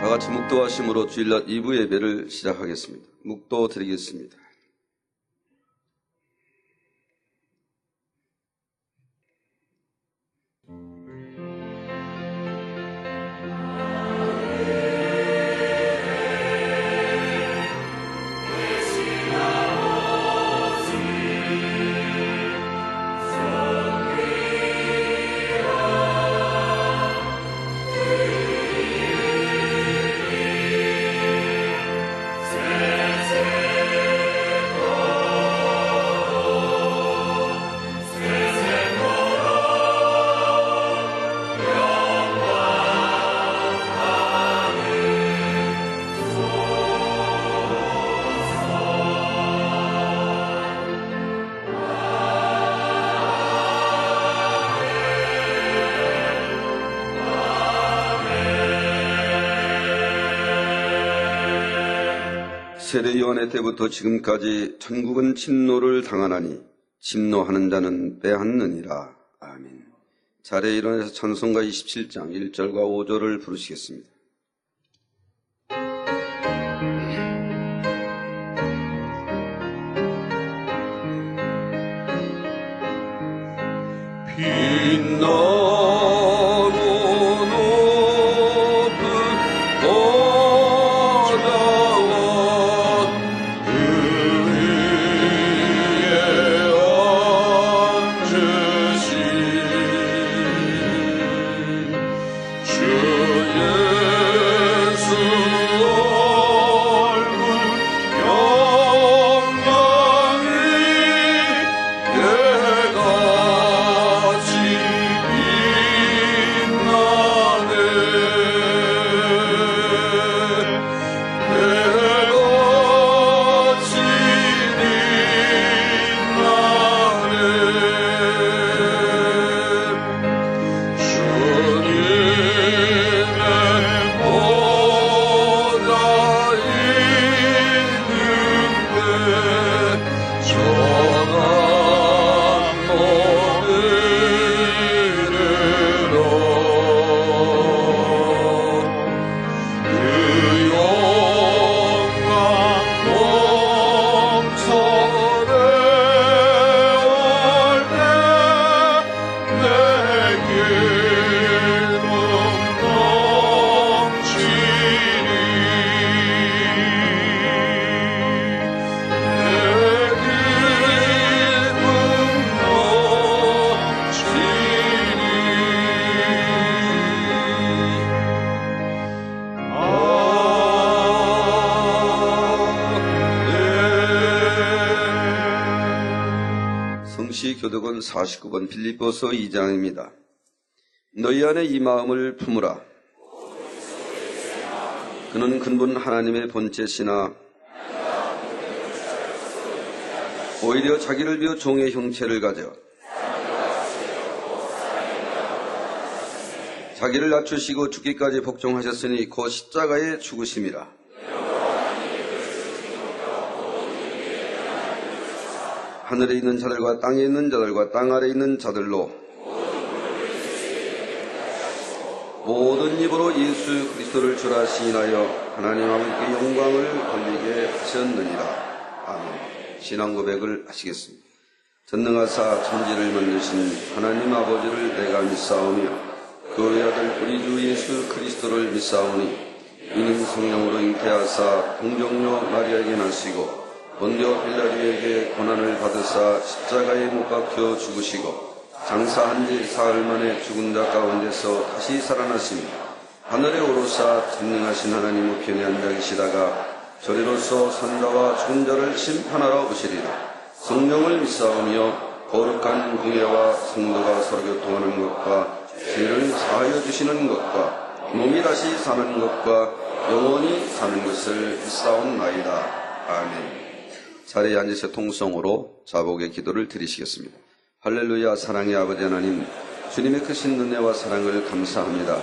다 같이 묵도하심으로 주일날 2부 예배를 시작하겠습니다. 묵도 드리겠습니다. 세례 요한의 때부터 지금까지 천국은 침노를 당하나니 침노하는 자는 빼앗느니라. 아멘. 자리에 일어나서 찬송가 27장 1절과 5절을 부르시겠습니다. 빛나고 교독은 49번 빌립보서 2장입니다. 너희 안에 이 마음을 품으라. 그는 근본 하나님의 본체시나 오히려 자기를 비워 종의 형체를 가져 자기를 낮추시고 죽기까지 복종하셨으니 곧 십자가에 죽으심이라. 하늘에 있는 자들과 땅에 있는 자들과 땅 아래 있는 자들로 모든 입으로 예수 그리스도를 주라 시인하여 하나님 아버지께 영광을 돌리게 하셨느니라. 아멘. 신앙 고백을 하시겠습니다. 전능하사 천지를 만드신 하나님 아버지를 내가 믿사오며 그 외아들 우리 주 예수 그리스도를 믿사오니 이는 성령으로 잉태하사 동정녀 마리아에게 나시고 본디오 빌라도에게 고난을 받으사 십자가에 못 박혀 죽으시고 장사한 지 사흘 만에 죽은 자 가운데서 다시 살아나시니 하늘에 오르사 전능하신 하나님 우편에 앉아 계시다가 저리로서 산자와 죽은 자를 심판하러 오시리라. 성령을 믿사오며 거룩한 공예와 성도가 서로 교통하는 것과 죄를 사하여 주시는 것과 몸이 다시 사는 것과 영원히 사는 것을 믿사옵나이다. 아멘. 자리에 앉으셔 통성으로 자복의 기도를 드리시겠습니다. 할렐루야. 사랑의 아버지 하나님, 주님의 크신 은혜와 사랑을 감사합니다.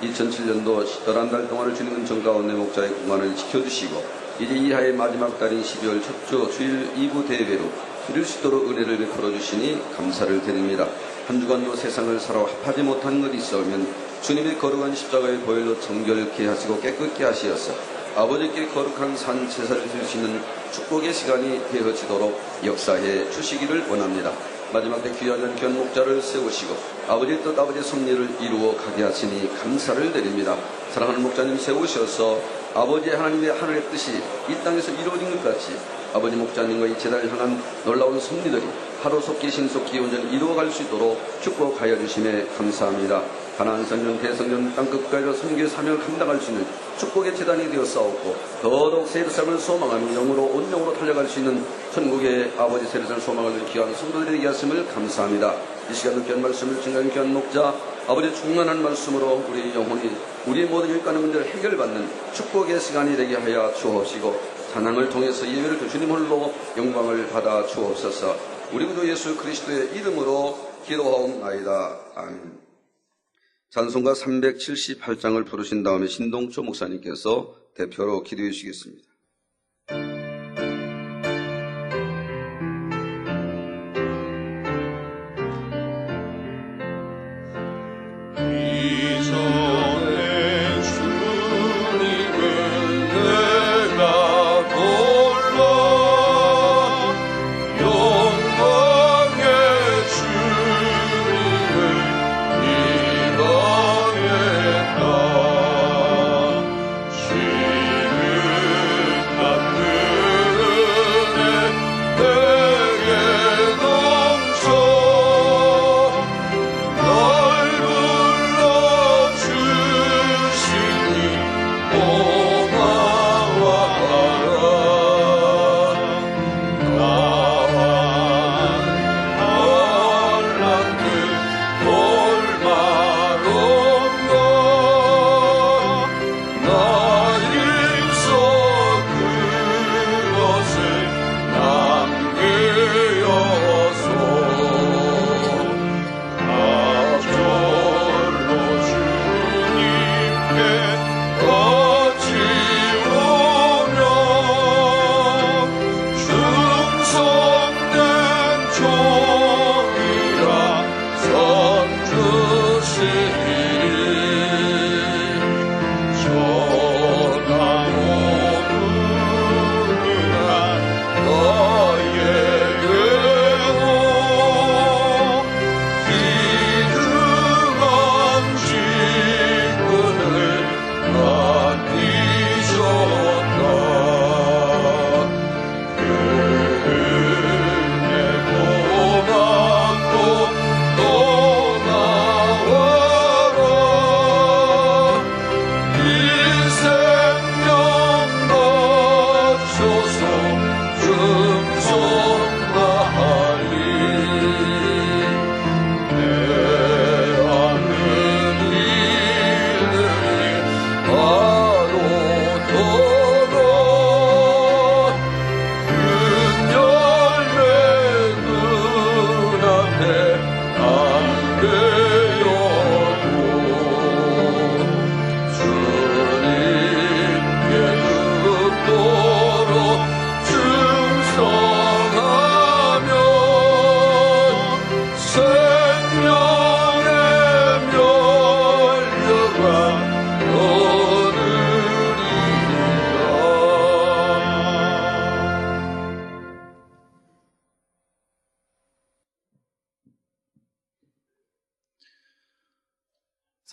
2007년도 11달 동안을 주님은 정가운데 목자의 공간을 지켜주시고 이제 이하의 마지막 달인 12월 첫주 주일 2부 대회로 드릴 수 있도록 은혜를 베풀어 주시니 감사를 드립니다. 한 주간도 세상을 살아 합하지 못한 것이 있으면 주님의 거룩한 십자가의 보혈로 정결케 하시고 깨끗게 하시어서 아버지께 거룩한 산 제사를 드릴 수 있는 축복의 시간이 되어지도록 역사해 주시기를 원합니다. 마지막 때 귀한 귀한 목자를 세우시고 아버지의 뜻 아버지의 섭리를 이루어 가게 하시니 감사를 드립니다. 사랑하는 목자님 세우셔서 아버지 하나님의 하늘의 뜻이 이 땅에서 이루어진 것 같이 아버지 목자님과 이 제단을 향한 놀라운 섭리들이 하루속기 신속기 온전히 이루어갈 수 있도록 축복하여 주심에 감사합니다. 가나안 성전 대성전 땅끝까지로 선교의 사명을 감당할 수 있는 축복의 제단이 되어 싸웠고 더더욱 새 예루살렘을 소망하며 영으로 온 영으로 달려갈 수 있는 천국의 아버지 새 예루살렘을 소망하는 귀한 성도들이 되게 하심을 감사합니다. 이 시간도 귀한 말씀을 증거하는 귀한 목자 아버지의 충만한 말씀으로 우리 영혼이 우리의 모든 일가는 문제를 해결받는 축복의 시간이 되게 하여 주옵시고 찬양을 통해서 예배를 주님 홀로 영광을 받아 주옵소서. 우리 구주 예수 그리스도의 이름으로 기도하옵나이다. 아멘. 찬송가 378장을 부르신 다음에 신동초 목사님께서 대표로 기도해 주시겠습니다.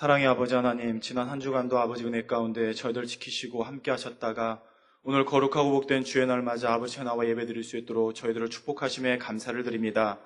사랑의 아버지 하나님, 지난 한 주간도 아버지 은혜 가운데 저희들 지키시고 함께 하셨다가 오늘 거룩하고 복된 주의 날 맞아 아버지 나와 예배 드릴 수 있도록 저희들을 축복하심에 감사를 드립니다.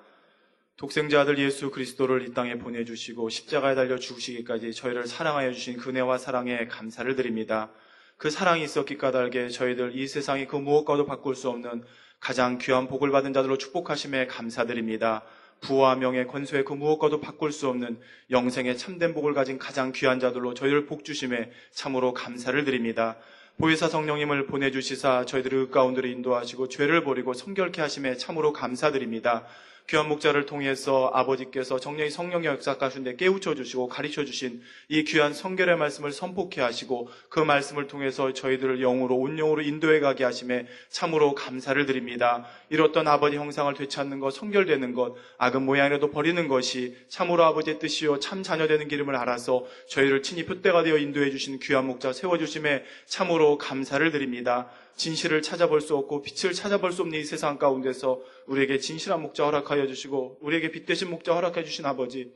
독생자 아들 예수 그리스도를 이 땅에 보내주시고 십자가에 달려 죽으시기까지 저희를 사랑하여 주신 그네와 사랑에 감사를 드립니다. 그 사랑이 있었기 까닭에 저희들 이 세상이 그 무엇과도 바꿀 수 없는 가장 귀한 복을 받은 자들로 축복하심에 감사드립니다. 부와 명예, 권세의 그 무엇과도 바꿀 수 없는 영생의 참된 복을 가진 가장 귀한 자들로 저희를 복 주심에 참으로 감사를 드립니다. 보혜사 성령님을 보내주시사 저희들의 가운데로 인도하시고 죄를 버리고 성결케 하심에 참으로 감사드립니다. 귀한 목자를 통해서 아버지께서 정령이 성령의 역사 가운데 깨우쳐 주시고 가르쳐 주신 이 귀한 성결의 말씀을 선포케 하시고 그 말씀을 통해서 저희들을 영으로 온 영으로 인도해 가게 하심에 참으로 감사를 드립니다. 이렇던 아버지 형상을 되찾는 것, 성결되는 것, 악은 모양이라도 버리는 것이 참으로 아버지의 뜻이요 참 자녀되는 기름을 알아서 저희를 친히 표대가 되어 인도해 주신 귀한 목자 세워주심에 참으로 감사를 드립니다. 진실을 찾아볼 수 없고 빛을 찾아볼 수 없는 이 세상 가운데서 우리에게 진실한 목자 허락하여 주시고 우리에게 빛 되신 목자 허락해 주신 아버지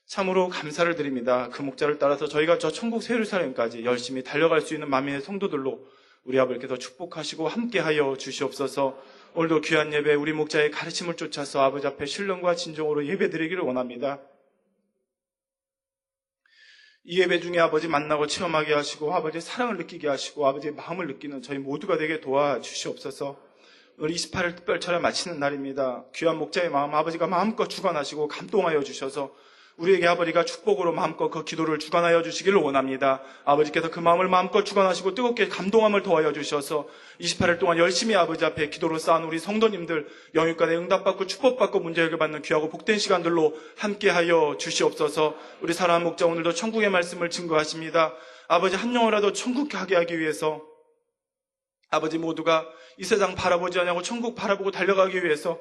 참으로 감사를 드립니다. 그 목자를 따라서 저희가 저 천국 새 예루살렘까지 열심히 달려갈 수 있는 만민의 성도들로 우리 아버지께서 축복하시고 함께하여 주시옵소서. 오늘도 귀한 예배 우리 목자의 가르침을 쫓아서 아버지 앞에 신령과 진정으로 예배드리기를 원합니다. 이 예배 중에 아버지 만나고 체험하게 하시고 아버지의 사랑을 느끼게 하시고 아버지의 마음을 느끼는 저희 모두가 되게 도와주시옵소서. 오늘 28일 특별철야 마치는 날입니다. 귀한 목자의 마음 아버지가 마음껏 주관하시고 감동하여 주셔서 우리에게 아버지가 축복으로 마음껏 그 기도를 주관하여 주시기를 원합니다. 아버지께서 그 마음을 마음껏 주관하시고 뜨겁게 감동함을 더하여 주셔서 28일 동안 열심히 아버지 앞에 기도로 쌓은 우리 성도님들 영육간에 응답받고 축복받고 문제 해결받는 귀하고 복된 시간들로 함께하여 주시옵소서. 우리 사랑하는 목자 오늘도 천국의 말씀을 증거하십니다. 아버지 한 영혼이라도 천국 가게 하기 위해서 아버지 모두가 이 세상 바라보지 않냐고 천국 바라보고 달려가기 위해서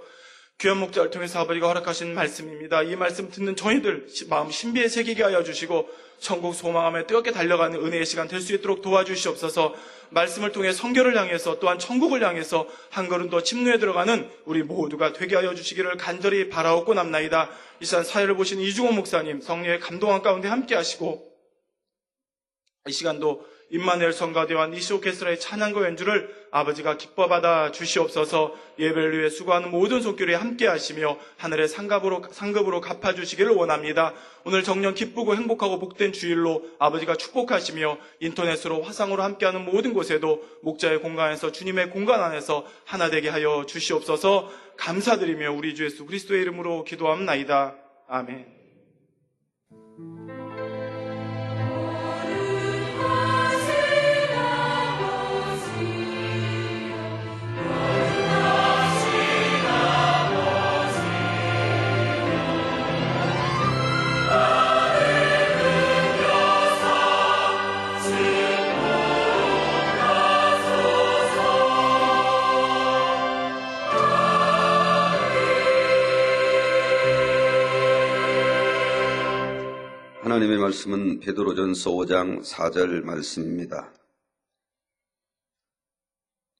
귀한 목자를 통해서 아버지가 허락하신 말씀입니다. 이 말씀 듣는 저희들 마음 신비에 새기게 하여 주시고 천국 소망하며 뜨겁게 달려가는 은혜의 시간 될 수 있도록 도와주시옵소서. 말씀을 통해 성결을 향해서 또한 천국을 향해서 한 걸음 더 침노에 들어가는 우리 모두가 되게 하여 주시기를 간절히 바라옵고 남나이다. 이 시간 사회를 보신 이중호 목사님 성령의 감동한 가운데 함께 하시고 이 시간도 임마누엘 성가대와 니시 오케스트라의 찬양과 연주를 아버지가 기뻐받아 주시옵소서. 예배를 위해 수고하는 모든 손길에 함께 하시며 하늘의 상급으로 갚아주시기를 원합니다. 오늘 정녕 기쁘고 행복하고 복된 주일로 아버지가 축복하시며 인터넷으로 화상으로 함께하는 모든 곳에도 목자의 공간에서 주님의 공간 안에서 하나 되게 하여 주시옵소서. 감사드리며 우리 주 예수 그리스도의 이름으로 기도합나이다. 아멘. 하나님의 말씀은 베드로전서 5장 4절 말씀입니다.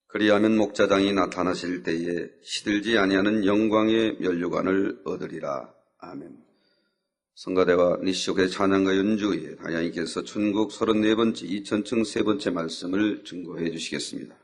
그리하면 목자장이 나타나실 때에 시들지 아니하는 영광의 면류관을 얻으리라. 아멘. 성가대와 니시옥의 찬양과 연주에 하나님께서 천국 34번째 2000층 3번째 말씀을 증거해 주시겠습니다.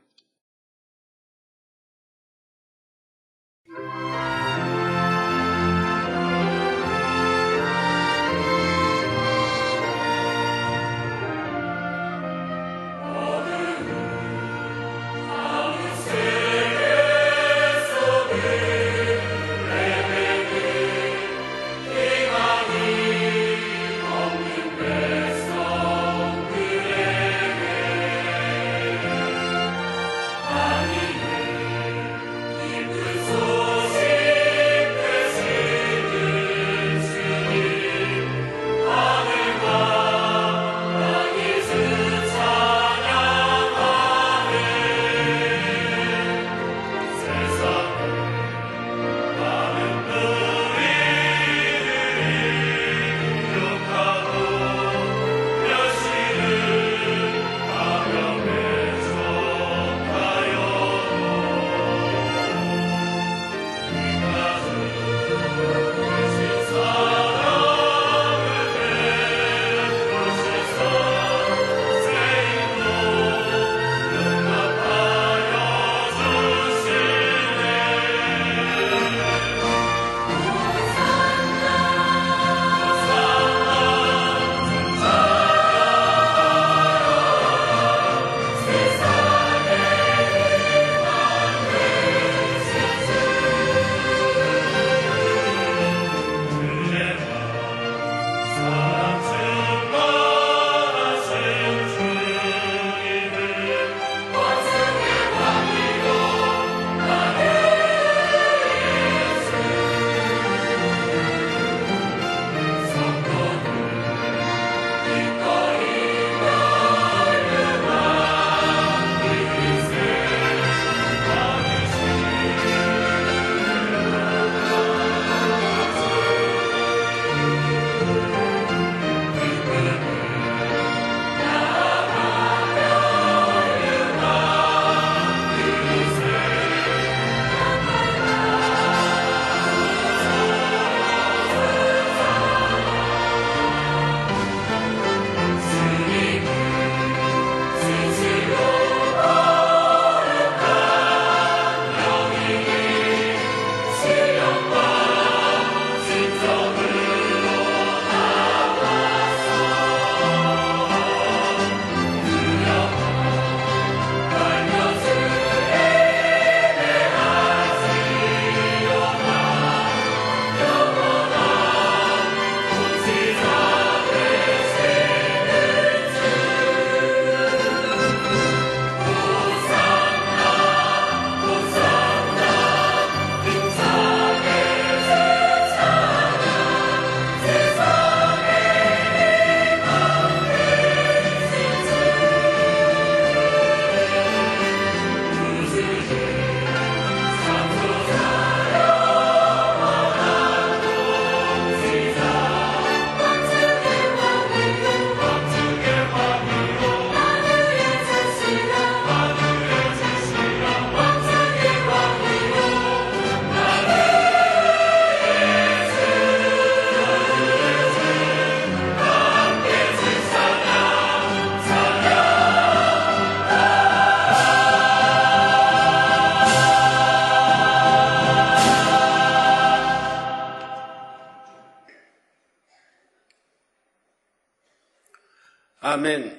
아멘.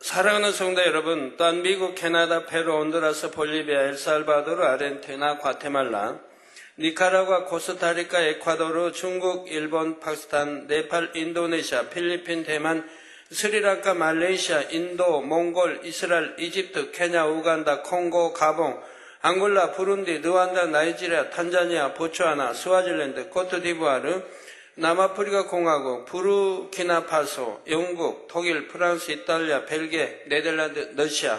사랑하는 성도 여러분, 또한 미국, 캐나다, 페루, 온두라스, 볼리비아, 엘살바도르, 아르헨티나, 과테말라, 니카라과, 코스타리카, 에콰도르, 중국, 일본, 파키스탄, 네팔, 인도네시아, 필리핀, 대만, 스리랑카, 말레이시아, 인도, 몽골, 이스라엘, 이집트, 케냐, 우간다, 콩고, 가봉, 앙골라, 부룬디, 르완다, 나이지리아, 탄자니아, 보츠와나, 스와질랜드, 코트디부아르, 남아프리카 공화국, 부르키나파소, 영국, 독일, 프랑스, 이탈리아, 벨기에, 네덜란드, 러시아,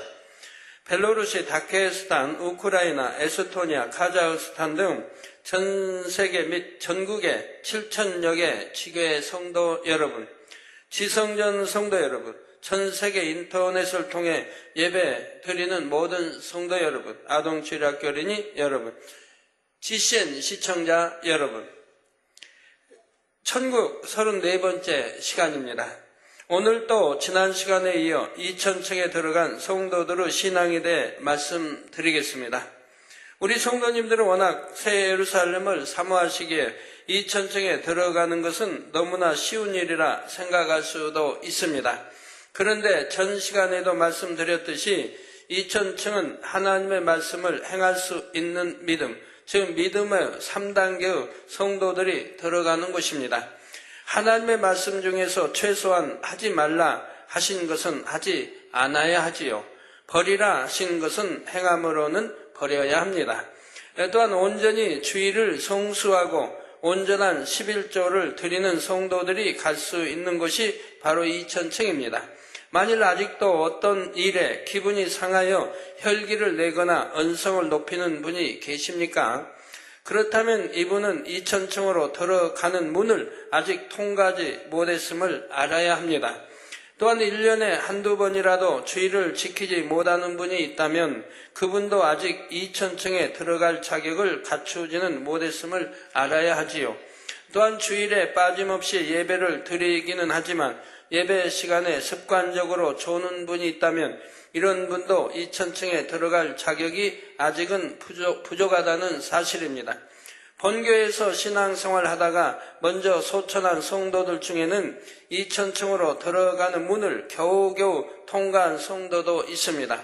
벨로루시, 다케스탄, 우크라이나, 에스토니아, 카자흐스탄 등 전 세계 및 전국의 7천여 개 지교회 성도 여러분, 지성전 성도 여러분, 전 세계 인터넷을 통해 예배 드리는 모든 성도 여러분, 아동주일학교 어린이 여러분, GCN 시청자 여러분, 천국 34번째 시간입니다. 오늘 또 지난 시간에 이어 2000층에 들어간 성도들의 신앙에 대해 말씀드리겠습니다. 우리 성도님들은 워낙 새 예루살렘을 사모하시기에 2000층에 들어가는 것은 너무나 쉬운 일이라 생각할 수도 있습니다. 그런데 전 시간에도 말씀드렸듯이 2000층은 하나님의 말씀을 행할 수 있는 믿음, 즉 믿음의 3단계의 성도들이 들어가는 곳입니다. 하나님의 말씀 중에서 최소한 하지 말라 하신 것은 하지 않아야 하지요. 버리라 하신 것은 행함으로는 버려야 합니다. 또한 온전히 주의를 성수하고 온전한 11조를 드리는 성도들이 갈 수 있는 곳이 바로 2000층입니다. 만일 아직도 어떤 일에 기분이 상하여 혈기를 내거나 언성을 높이는 분이 계십니까? 그렇다면 이분은 2000층으로 들어가는 문을 아직 통과하지 못했음을 알아야 합니다. 또한 1년에 한두 번이라도 주의를 지키지 못하는 분이 있다면 그분도 아직 2000층에 들어갈 자격을 갖추지는 못했음을 알아야 하지요. 또한 주일에 빠짐없이 예배를 드리기는 하지만 예배 시간에 습관적으로 조는 분이 있다면 이런 분도 2000층에 들어갈 자격이 아직은 부족하다는 사실입니다. 본교에서 신앙생활 하다가 먼저 소천한 성도들 중에는 2000층으로 들어가는 문을 겨우겨우 통과한 성도도 있습니다.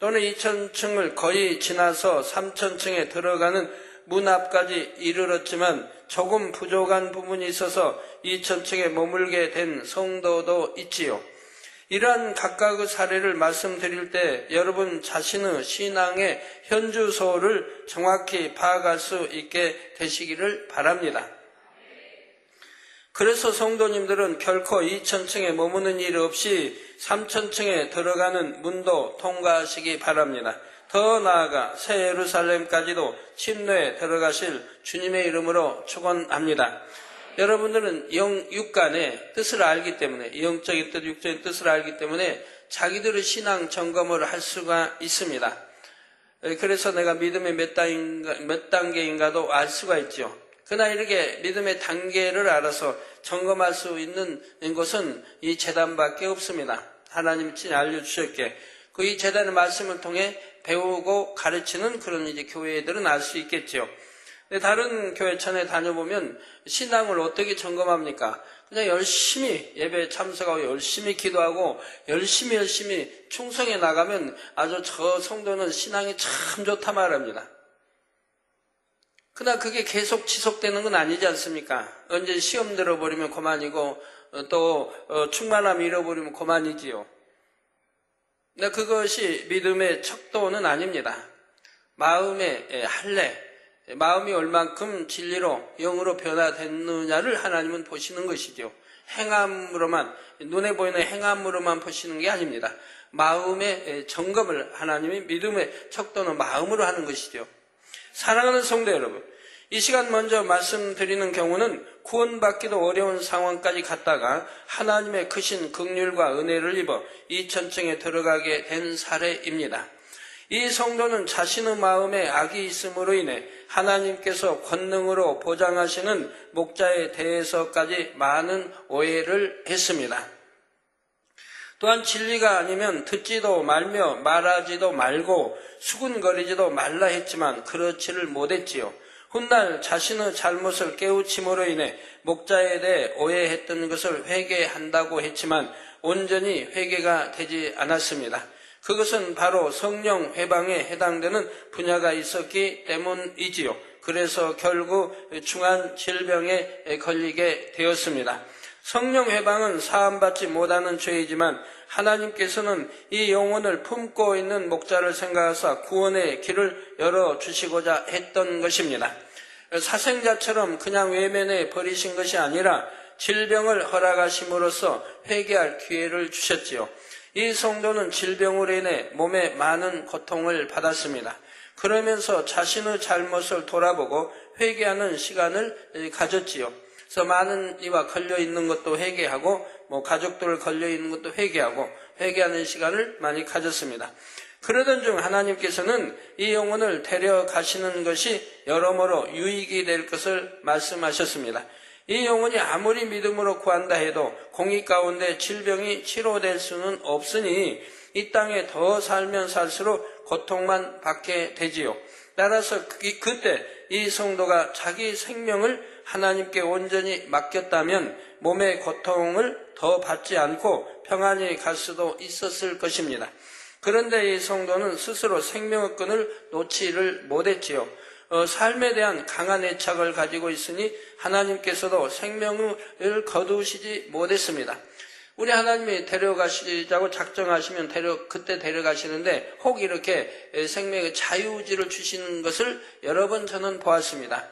또는 2000층을 거의 지나서 3000층에 들어가는 문 앞까지 이르렀지만 조금 부족한 부분이 있어서 2000층에 머물게 된 성도도 있지요. 이러한 각각의 사례를 말씀드릴 때 여러분 자신의 신앙의 현주소를 정확히 파악할 수 있게 되시기를 바랍니다. 그래서 성도님들은 결코 2000층에 머무는 일 없이 3000층에 들어가는 문도 통과하시기 바랍니다. 더 나아가 새 예루살렘까지도 침노에 들어가실 주님의 이름으로 축원합니다. 여러분들은 육간의 뜻을 알기 때문에, 영적인 뜻, 육적인 뜻을 알기 때문에 자기들의 신앙 점검을 할 수가 있습니다. 그래서 내가 믿음의 몇 단계인가도 알 수가 있죠. 그러나 이렇게 믿음의 단계를 알아서 점검할 수 있는 것은 이 제단밖에 없습니다. 하나님이 친히 알려주셨기에 이 제단의 말씀을 통해 배우고 가르치는 그런 이제 교회들은 알 수 있겠죠. 다른 교회천에 다녀보면 신앙을 어떻게 점검합니까? 그냥 열심히 예배에 참석하고 열심히 기도하고 열심히 충성해 나가면 아주 저 성도는 신앙이 참 좋다 말합니다. 그러나 그게 계속 지속되는 건 아니지 않습니까? 언제 시험 들어버리면 그만이고 또 충만함 잃어버리면 그만이지요. 근데 그것이 믿음의 척도는 아닙니다. 마음의 할례, 마음이 얼만큼 진리로 영으로 변화됐느냐를 하나님은 보시는 것이죠. 행함으로만, 눈에 보이는 행함으로만 보시는 게 아닙니다. 마음의 점검을 하나님이 믿음의 척도는 마음으로 하는 것이죠. 사랑하는 성도 여러분, 이 시간 먼저 말씀드리는 경우는 구원받기도 어려운 상황까지 갔다가 하나님의 크신 긍휼과 은혜를 입어 2000층에 들어가게 된 사례입니다. 이 성도는 자신의 마음에 악이 있음으로 인해 하나님께서 권능으로 보장하시는 목자에 대해서까지 많은 오해를 했습니다. 또한 진리가 아니면 듣지도 말며 말하지도 말고 수군거리지도 말라 했지만 그렇지를 못했지요. 훗날 자신의 잘못을 깨우침으로 인해 목자에 대해 오해했던 것을 회개한다고 했지만 온전히 회개가 되지 않았습니다. 그것은 바로 성령 회방에 해당되는 분야가 있었기 때문이지요. 그래서 결국 중한 질병에 걸리게 되었습니다. 성령 회방은 사함받지 못하는 죄이지만 하나님께서는 이 영혼을 품고 있는 목자를 생각하사 구원의 길을 열어주시고자 했던 것입니다. 사생자처럼 그냥 외면해 버리신 것이 아니라 질병을 허락하심으로써 회개할 기회를 주셨지요. 이 성도는 질병으로 인해 몸에 많은 고통을 받았습니다. 그러면서 자신의 잘못을 돌아보고 회개하는 시간을 가졌지요. 그래서 많은 이와 걸려있는 것도 회개하고 가족들 걸려있는 것도 회개하고 회개하는 시간을 많이 가졌습니다. 그러던 중 하나님께서는 이 영혼을 데려가시는 것이 여러모로 유익이 될 것을 말씀하셨습니다. 이 영혼이 아무리 믿음으로 구한다 해도 공의 가운데 질병이 치료될 수는 없으니 이 땅에 더 살면 살수록 고통만 받게 되지요. 따라서 그때 이 성도가 자기 생명을 하나님께 온전히 맡겼다면 몸의 고통을 더 받지 않고 평안히 갈 수도 있었을 것입니다. 그런데 이 성도는 스스로 생명의 끈을 놓지를 못했지요. 삶에 대한 강한 애착을 가지고 있으니 하나님께서도 생명을 거두시지 못했습니다. 우리 하나님이 데려가시자고 작정하시면 그때 데려가시는데 혹 이렇게 생명의 자유의지를 주시는 것을 여러 번 저는 보았습니다.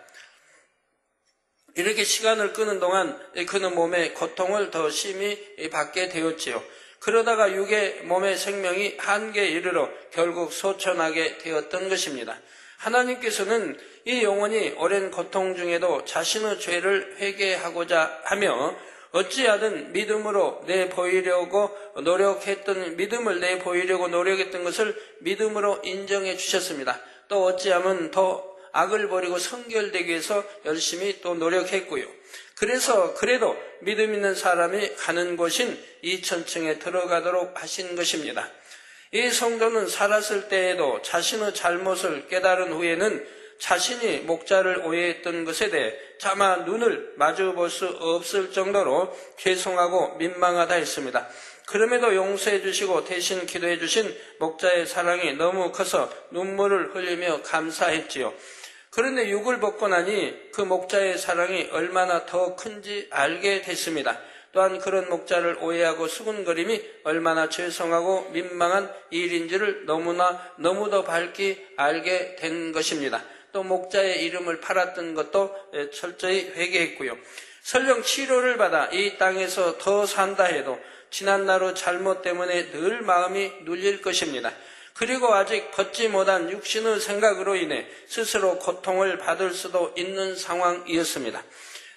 이렇게 시간을 끄는 동안 그는 몸의 고통을 더 심히 받게 되었지요. 그러다가 육의 몸의 생명이 한계에 이르러 결국 소천하게 되었던 것입니다. 하나님께서는 이 영혼이 오랜 고통 중에도 자신의 죄를 회개하고자 하며 어찌하든 믿음을 내보이려고 노력했던 것을 믿음으로 인정해 주셨습니다. 또 어찌하면 더 악을 버리고 성결되기 위해서 열심히 또 노력했고요. 그래서 그래도 믿음 있는 사람이 가는 곳인 이천층에 들어가도록 하신 것입니다. 이 성도는 살았을 때에도 자신의 잘못을 깨달은 후에는 자신이 목자를 오해했던 것에 대해 차마 눈을 마주 볼 수 없을 정도로 죄송하고 민망하다 했습니다. 그럼에도 용서해 주시고 대신 기도해 주신 목자의 사랑이 너무 커서 눈물을 흘리며 감사했지요. 그런데 육을 벗고 나니 그 목자의 사랑이 얼마나 더 큰지 알게 됐습니다. 또한 그런 목자를 오해하고 수군거림이 얼마나 죄송하고 민망한 일인지를 너무도 밝히 알게 된 것입니다. 또 목자의 이름을 팔았던 것도 철저히 회개했고요. 설령 치료를 받아 이 땅에서 더 산다 해도 지난날의 잘못 때문에 늘 마음이 눌릴 것입니다. 그리고 아직 벗지 못한 육신의 생각으로 인해 스스로 고통을 받을 수도 있는 상황이었습니다.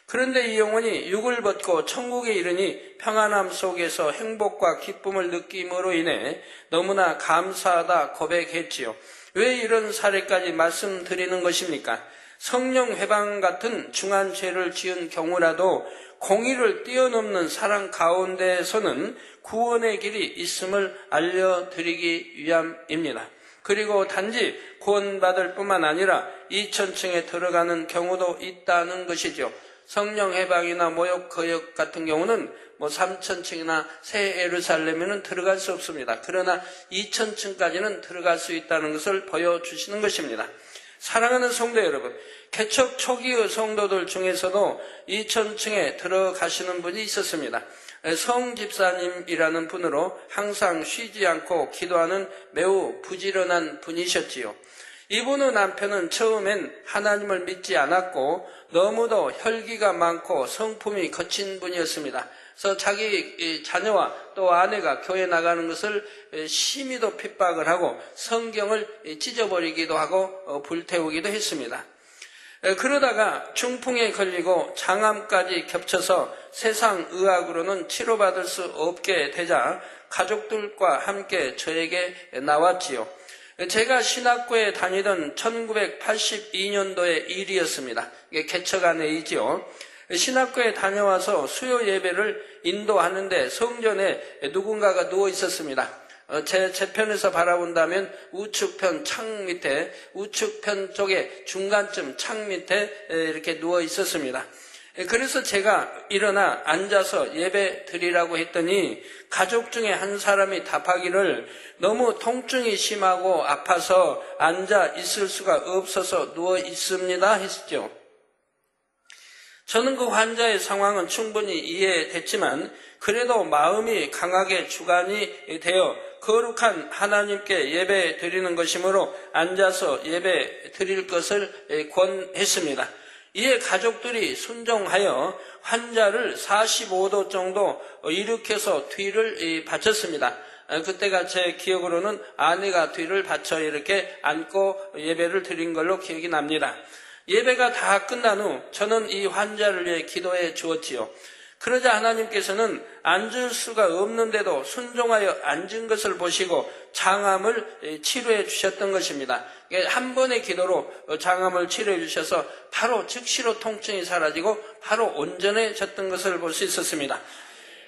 그런데 이 영혼이 육을 벗고 천국에 이르니 평안함 속에서 행복과 기쁨을 느낌으로 인해 너무나 감사하다 고백했지요. 왜 이런 사례까지 말씀드리는 것입니까? 성령 회방 같은 중한 죄를 지은 경우라도 공의를 뛰어넘는 사랑 가운데에서는 구원의 길이 있음을 알려드리기 위함입니다. 그리고 단지 구원받을 뿐만 아니라 이천층에 들어가는 경우도 있다는 것이죠. 성령 해방이나 모욕 거역 같은 경우는 3천층이나 새 예루살렘에는 들어갈 수 없습니다. 그러나 2천층까지는 들어갈 수 있다는 것을 보여주시는 것입니다. 사랑하는 성도 여러분, 개척 초기의 성도들 중에서도 2천층에 들어가시는 분이 있었습니다. 성 집사님이라는 분으로 항상 쉬지 않고 기도하는 매우 부지런한 분이셨지요. 이분의 남편은 처음엔 하나님을 믿지 않았고 너무도 혈기가 많고 성품이 거친 분이었습니다. 그래서 자기 자녀와 또 아내가 교회 나가는 것을 심히도 핍박을 하고 성경을 찢어버리기도 하고 불태우기도 했습니다. 그러다가 중풍에 걸리고 장암까지 겹쳐서 세상 의학으로는 치료받을 수 없게 되자 가족들과 함께 저에게 나왔지요. 제가 신학교에 다니던 1982년도의 일이었습니다. 이게 개척한 해이지요. 신학교에 다녀와서 수요 예배를 인도하는데 성전에 누군가가 누워 있었습니다. 제 편에서 바라본다면 우측편 창 밑에, 우측편 쪽에 중간쯤 창 밑에 이렇게 누워 있었습니다. 그래서 제가 일어나 앉아서 예배 드리라고 했더니 가족 중에 한 사람이 답하기를 너무 통증이 심하고 아파서 앉아 있을 수가 없어서 누워 있습니다 했죠. 저는 그 환자의 상황은 충분히 이해됐지만 그래도 마음이 강하게 주관이 되어 거룩한 하나님께 예배 드리는 것이므로 앉아서 예배 드릴 것을 권했습니다. 이에 가족들이 순종하여 환자를 45도 정도 일으켜서 뒤를 받쳤습니다. 그때가 제 기억으로는 아내가 뒤를 받쳐 이렇게 앉고 예배를 드린 걸로 기억이 납니다. 예배가 다 끝난 후 저는 이 환자를 위해 기도해 주었지요. 그러자 하나님께서는 앉을 수가 없는데도 순종하여 앉은 것을 보시고 장암을 치료해 주셨던 것입니다. 한 번의 기도로 장암을 치료해 주셔서 바로 즉시로 통증이 사라지고 바로 온전해졌던 것을 볼 수 있었습니다.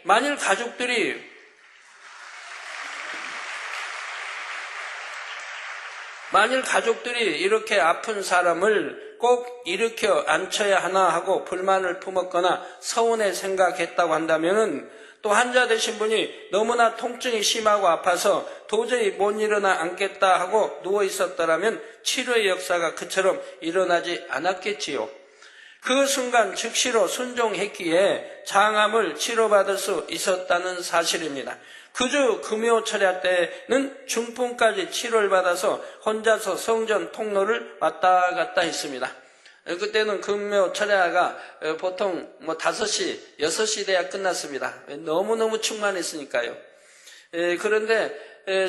만일 가족들이 이렇게 아픈 사람을 꼭 일으켜 앉혀야 하나 하고 불만을 품었거나 서운해 생각했다고 한다면 또 환자 되신 분이 너무나 통증이 심하고 아파서 도저히 못 일어나 앉겠다 하고 누워 있었더라면 치료의 역사가 그처럼 일어나지 않았겠지요. 그 순간 즉시로 순종했기에 장암을 치료받을 수 있었다는 사실입니다. 그주 금요 철야 때는 중풍까지 치료를 받아서 혼자서 성전 통로를 왔다 갔다 했습니다. 그때는 금요 철야가 보통 5시, 6시 돼야 끝났습니다. 너무너무 충만했으니까요. 그런데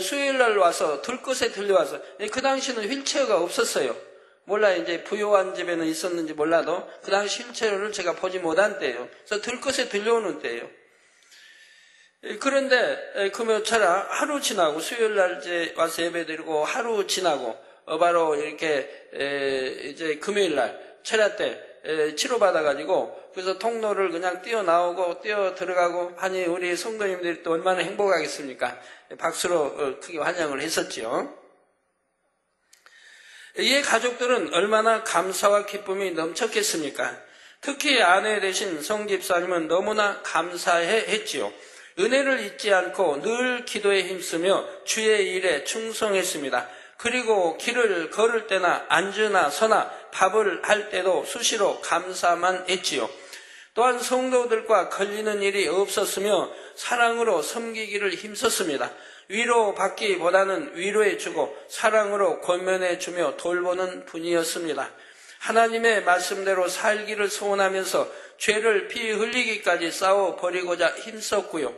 수요일날 와서 들것에 들려와서 그 당시는 휠체어가 없었어요. 몰라 이제 부요한 집에는 있었는지 몰라도 그 당시 휠체어를 제가 보지 못한 때예요. 그래서 들것에 들려오는 때예요. 그런데 금요철야 하루 지나고 수요일날 이제 와서 예배드리고 하루 지나고 바로 이렇게 이제 금요일날 철야 때 치료받아가지고 그래서 통로를 그냥 뛰어나오고 뛰어 들어가고 하니 우리 성도님들이 또 얼마나 행복하겠습니까? 박수로 크게 환영을 했었지요. 이에 가족들은 얼마나 감사와 기쁨이 넘쳤겠습니까? 특히 아내 되신 성집사님은 너무나 감사했지요. 은혜를 잊지 않고 늘 기도에 힘쓰며 주의 일에 충성했습니다. 그리고 길을 걸을 때나 앉으나 서나 밥을 할 때도 수시로 감사만 했지요. 또한 성도들과 걸리는 일이 없었으며 사랑으로 섬기기를 힘썼습니다. 위로받기보다는 위로해주고 사랑으로 권면해주며 돌보는 분이었습니다. 하나님의 말씀대로 살기를 소원하면서 죄를 피 흘리기까지 싸워버리고자 힘썼고요.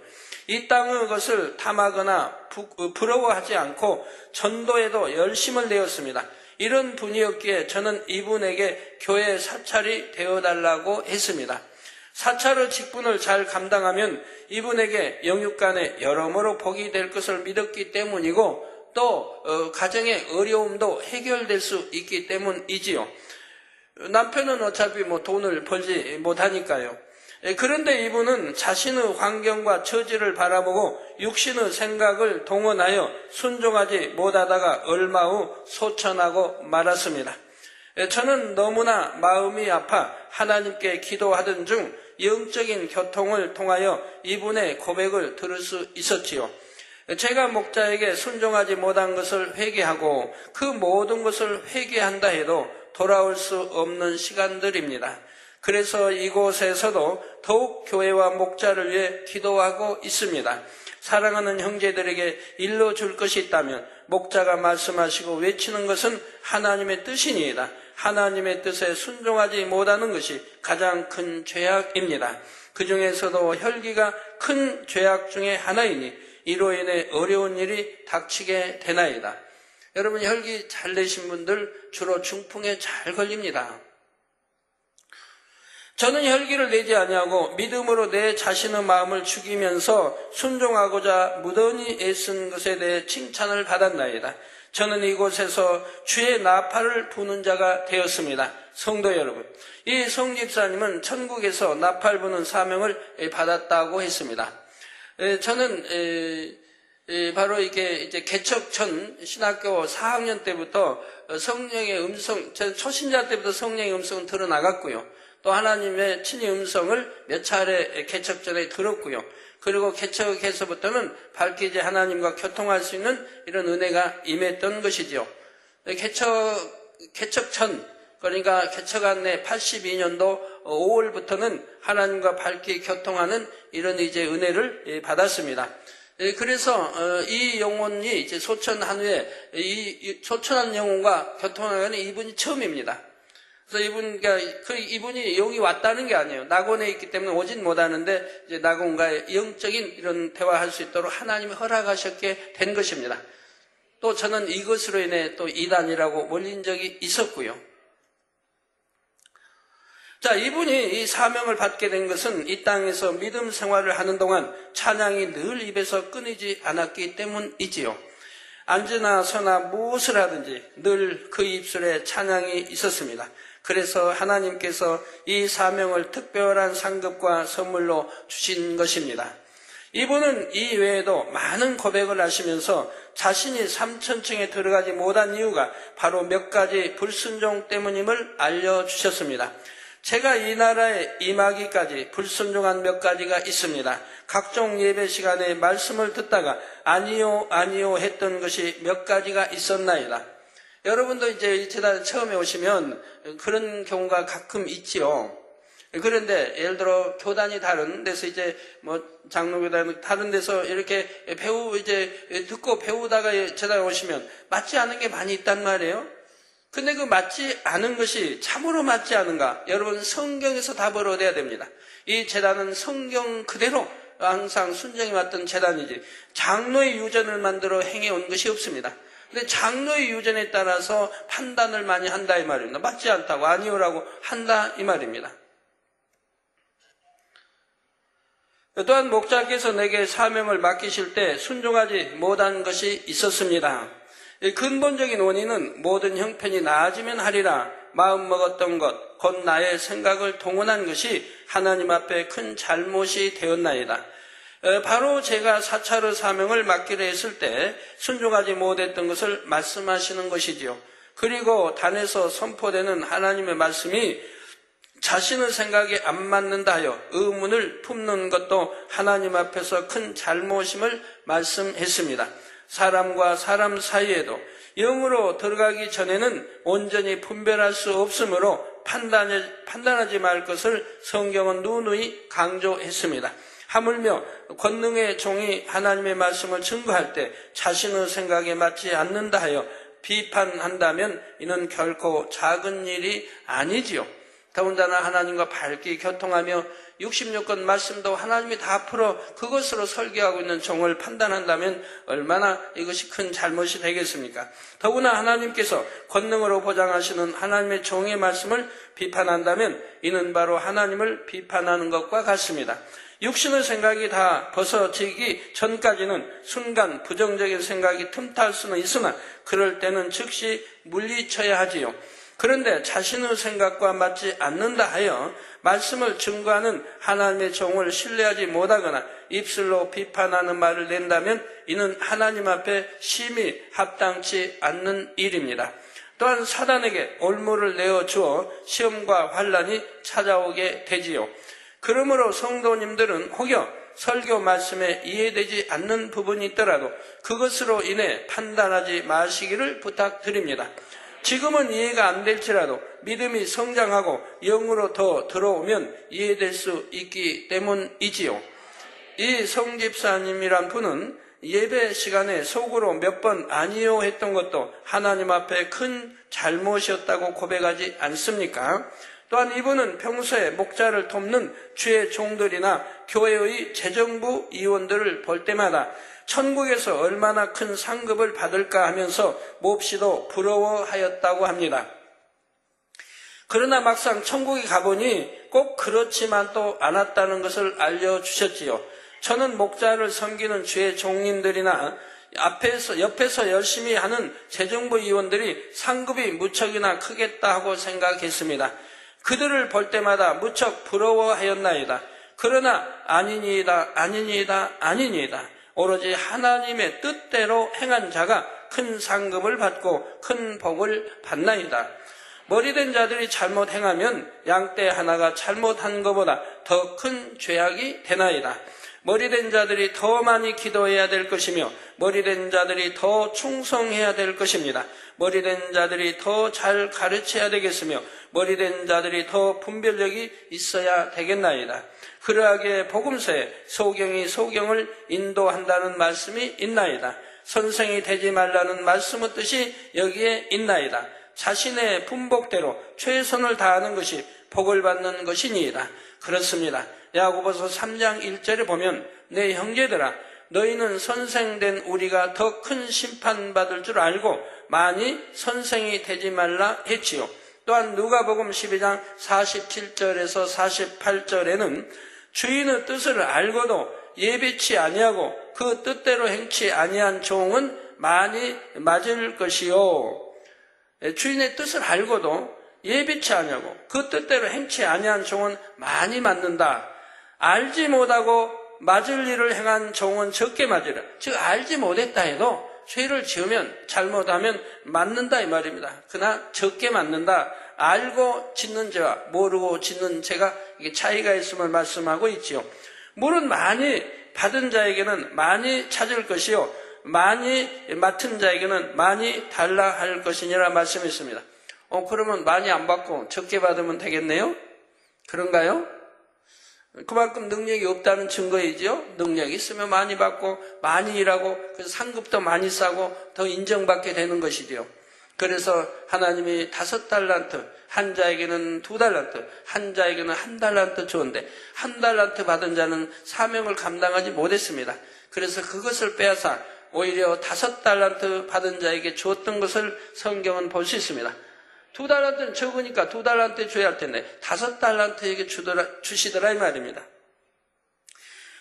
이 땅의 것을 탐하거나 부러워하지 않고 전도에도 열심을 내었습니다. 이런 분이었기에 저는 이분에게 교회 사찰이 되어달라고 했습니다. 사찰의 직분을 잘 감당하면 이분에게 영육간에 여러모로 복이 될 것을 믿었기 때문이고 또 가정의 어려움도 해결될 수 있기 때문이지요. 남편은 어차피 돈을 벌지 못하니까요. 그런데 이분은 자신의 환경과 처지를 바라보고 육신의 생각을 동원하여 순종하지 못하다가 얼마 후 소천하고 말았습니다. 저는 너무나 마음이 아파 하나님께 기도하던 중 영적인 교통을 통하여 이분의 고백을 들을 수 있었지요. 제가 목자에게 순종하지 못한 것을 회개하고 그 모든 것을 회개한다 해도 돌아올 수 없는 시간들입니다. 그래서 이곳에서도 더욱 교회와 목자를 위해 기도하고 있습니다. 사랑하는 형제들에게 일러줄 것이 있다면 목자가 말씀하시고 외치는 것은 하나님의 뜻이니이다. 하나님의 뜻에 순종하지 못하는 것이 가장 큰 죄악입니다. 그 중에서도 혈기가 큰 죄악 중에 하나이니 이로 인해 어려운 일이 닥치게 되나이다. 여러분 혈기 잘 내신 분들 주로 중풍에 잘 걸립니다. 저는 혈기를 내지 아니하고 믿음으로 내 자신의 마음을 죽이면서 순종하고자 무던히 애쓴 것에 대해 칭찬을 받았나이다. 저는 이곳에서 주의 나팔을 부는 자가 되었습니다. 성도 여러분, 이 성집사님은 천국에서 나팔 부는 사명을 받았다고 했습니다. 저는 바로 이게 이제 개척천 신학교 4학년 때부터 성령의 음성, 저 초신자 때부터 성령의 음성은 드러나갔고요. 또 하나님의 친히 음성을 몇 차례 개척전에 들었고요. 그리고 개척에서부터는 밝게 이제 하나님과 교통할 수 있는 이런 은혜가 임했던 것이지요. 개척천, 그러니까 개척한 해 82년도 5월부터는 하나님과 밝게 교통하는 이런 이제 은혜를 받았습니다. 그래서 이 영혼이 이제 소천한 후에 이 소천한 영혼과 교통하는 이분이 처음입니다. 그래서 이분이 영이 왔다는 게 아니에요. 낙원에 있기 때문에 오진 못하는데 이제 낙원과의 영적인 이런 대화할 수 있도록 하나님이 허락하셨게 된 것입니다. 또 저는 이것으로 인해 또 이단이라고 몰린 적이 있었고요. 자, 이분이 이 사명을 받게 된 것은 이 땅에서 믿음 생활을 하는 동안 찬양이 늘 입에서 끊이지 않았기 때문이지요. 앉으나 서나 무엇을 하든지 늘 그 입술에 찬양이 있었습니다. 그래서 하나님께서 이 사명을 특별한 상급과 선물로 주신 것입니다. 이분은 이 외에도 많은 고백을 하시면서 자신이 삼천층에 들어가지 못한 이유가 바로 몇 가지 불순종 때문임을 알려주셨습니다. 제가 이 나라에 임하기까지 불순종한 몇 가지가 있습니다. 각종 예배 시간에 말씀을 듣다가 아니요 했던 것이 몇 가지가 있었나이다. 여러분도 이제 이 재단 처음에 오시면 그런 경우가 가끔 있지요. 그런데 예를 들어 교단이 다른 데서 이제 뭐 장로교단 다른 데서 이렇게 듣고 배우다가 재단에 오시면 맞지 않은 게 많이 있단 말이에요. 근데 그 맞지 않은 것이 참으로 맞지 않은가? 여러분 성경에서 답을 얻어야 됩니다. 이 재단은 성경 그대로 항상 순종해 왔던 재단이지 장로의 유전을 만들어 행해온 것이 없습니다. 근데 장로의 유전에 따라서 판단을 많이 한다 이 말입니다. 맞지 않다고 아니오라고 한다 이 말입니다. 또한 목자께서 내게 사명을 맡기실 때 순종하지 못한 것이 있었습니다. 근본적인 원인은 모든 형편이 나아지면 하리라 마음 먹었던 것, 곧 나의 생각을 동원한 것이 하나님 앞에 큰 잘못이 되었나이다. 바로 제가 4차로 사명을 맡기로 했을 때 순종하지 못했던 것을 말씀하시는 것이지요. 그리고 단에서 선포되는 하나님의 말씀이 자신의 생각에 안 맞는다 하여 의문을 품는 것도 하나님 앞에서 큰 잘못임을 말씀했습니다. 사람과 사람 사이에도 영으로 들어가기 전에는 온전히 분별할 수 없으므로 판단하지 말 것을 성경은 누누이 강조했습니다. 하물며 권능의 종이 하나님의 말씀을 증거할 때 자신의 생각에 맞지 않는다 하여 비판한다면 이는 결코 작은 일이 아니지요. 더군다나 하나님과 밝게 교통하며 66권 말씀도 하나님이 다 풀어 그것으로 설교하고 있는 종을 판단한다면 얼마나 이것이 큰 잘못이 되겠습니까? 더구나 하나님께서 권능으로 보장하시는 하나님의 종의 말씀을 비판한다면 이는 바로 하나님을 비판하는 것과 같습니다. 육신의 생각이 다 벗어지기 전까지는 순간 부정적인 생각이 틈탈 수는 있으나 그럴 때는 즉시 물리쳐야 하지요. 그런데 자신의 생각과 맞지 않는다 하여 말씀을 증거하는 하나님의 종을 신뢰하지 못하거나 입술로 비판하는 말을 낸다면 이는 하나님 앞에 심히 합당치 않는 일입니다. 또한 사단에게 올무를 내어주어 시험과 환난이 찾아오게 되지요. 그러므로 성도님들은 혹여 설교 말씀에 이해되지 않는 부분이 있더라도 그것으로 인해 판단하지 마시기를 부탁드립니다. 지금은 이해가 안 될지라도 믿음이 성장하고 영으로 더 들어오면 이해될 수 있기 때문이지요. 이 성집사님이란 분은 예배 시간에 속으로 몇 번 아니요 했던 것도 하나님 앞에 큰 잘못이었다고 고백하지 않습니까? 또한 이분은 평소에 목자를 돕는 주의 종들이나 교회의 재정부 위원들을 볼 때마다 천국에서 얼마나 큰 상급을 받을까 하면서 몹시도 부러워하였다고 합니다. 그러나 막상 천국에 가보니 꼭 그렇지만 또 않았다는 것을 알려주셨지요. 저는 목자를 섬기는 주의 종님들이나 옆에서 열심히 하는 재정부 위원들이 상급이 무척이나 크겠다 하고 생각했습니다. 그들을 볼 때마다 무척 부러워하였나이다. 그러나 아니니이다. 오로지 하나님의 뜻대로 행한 자가 큰 상급을 받고 큰 복을 받나이다. 머리된 자들이 잘못 행하면 양떼 하나가 잘못한 것보다 더 큰 죄악이 되나이다. 머리된 자들이 더 많이 기도해야 될 것이며 머리된 자들이 더 충성해야 될 것입니다. 머리된 자들이 더 잘 가르쳐야 되겠으며 머리된 자들이 더 분별력이 있어야 되겠나이다. 그러하기에 복음서에 소경이 소경을 인도한다는 말씀이 있나이다. 선생이 되지 말라는 말씀의 뜻이 여기에 있나이다. 자신의 분복대로 최선을 다하는 것이 복을 받는 것이니이다. 그렇습니다. 야고보서 3장 1절에 보면 내 형제들아 너희는 선생된 우리가 더 큰 심판받을 줄 알고 많이 선생이 되지 말라 했지요. 또한 누가복음 12장 47절에서 48절에는 주인의 뜻을 알고도 예비치 아니하고 그 뜻대로 행치 아니한 종은 많이 맞을 것이요. 주인의 뜻을 알고도 예비치 아니하고 그 뜻대로 행치 아니한 종은 많이 맞는다. 알지 못하고 맞을 일을 행한 종은 적게 맞으라. 즉 알지 못했다 해도 죄를 지으면 잘못하면 맞는다 이 말입니다. 그러나 적게 맞는다. 알고 짓는 죄와 모르고 짓는 죄가 이게 차이가 있음을 말씀하고 있지요. 물은 많이 받은 자에게는 많이 찾을 것이요 많이 맡은 자에게는 많이 달라 할 것이니라 말씀했습니다. 그러면 많이 안 받고 적게 받으면 되겠네요? 그런가요? 그만큼 능력이 없다는 증거이죠. 능력이 있으면 많이 받고 많이 일하고 그래서 상급도 많이 싸고 더 인정받게 되는 것이죠. 그래서 하나님이 5달란트, 한 자에게는 2달란트, 한 자에게는 1달란트 주었는데 1달란트 받은 자는 사명을 감당하지 못했습니다. 그래서 그것을 빼앗아 오히려 5달란트 받은 자에게 주었던 것을 성경은 볼 수 있습니다. 2달란트는 적으니까 2달란트 줘야 할 텐데 5달란트에게 주시더라 이 말입니다.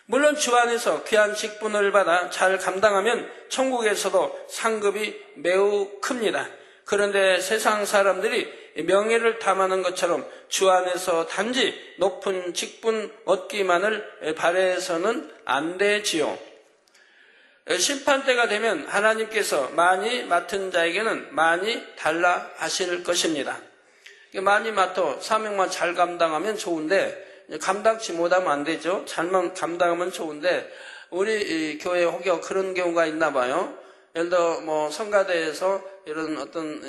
물론 주 안에서 귀한 직분을 받아 잘 감당하면 천국에서도 상급이 매우 큽니다. 그런데 세상 사람들이 명예를 탐하는 것처럼 주 안에서 단지 높은 직분 얻기만을 바라서는 안 되지요. 심판때가 되면 하나님께서 많이 맡은 자에게는 많이 달라 하실 것입니다. 많이 맡아 사명만 잘 감당하면 좋은데 감당치 못하면 안 되죠. 잘만 감당하면 좋은데 우리 교회 혹여 그런 경우가 있나 봐요. 예를 들어 뭐 성가대에서 이런 어떤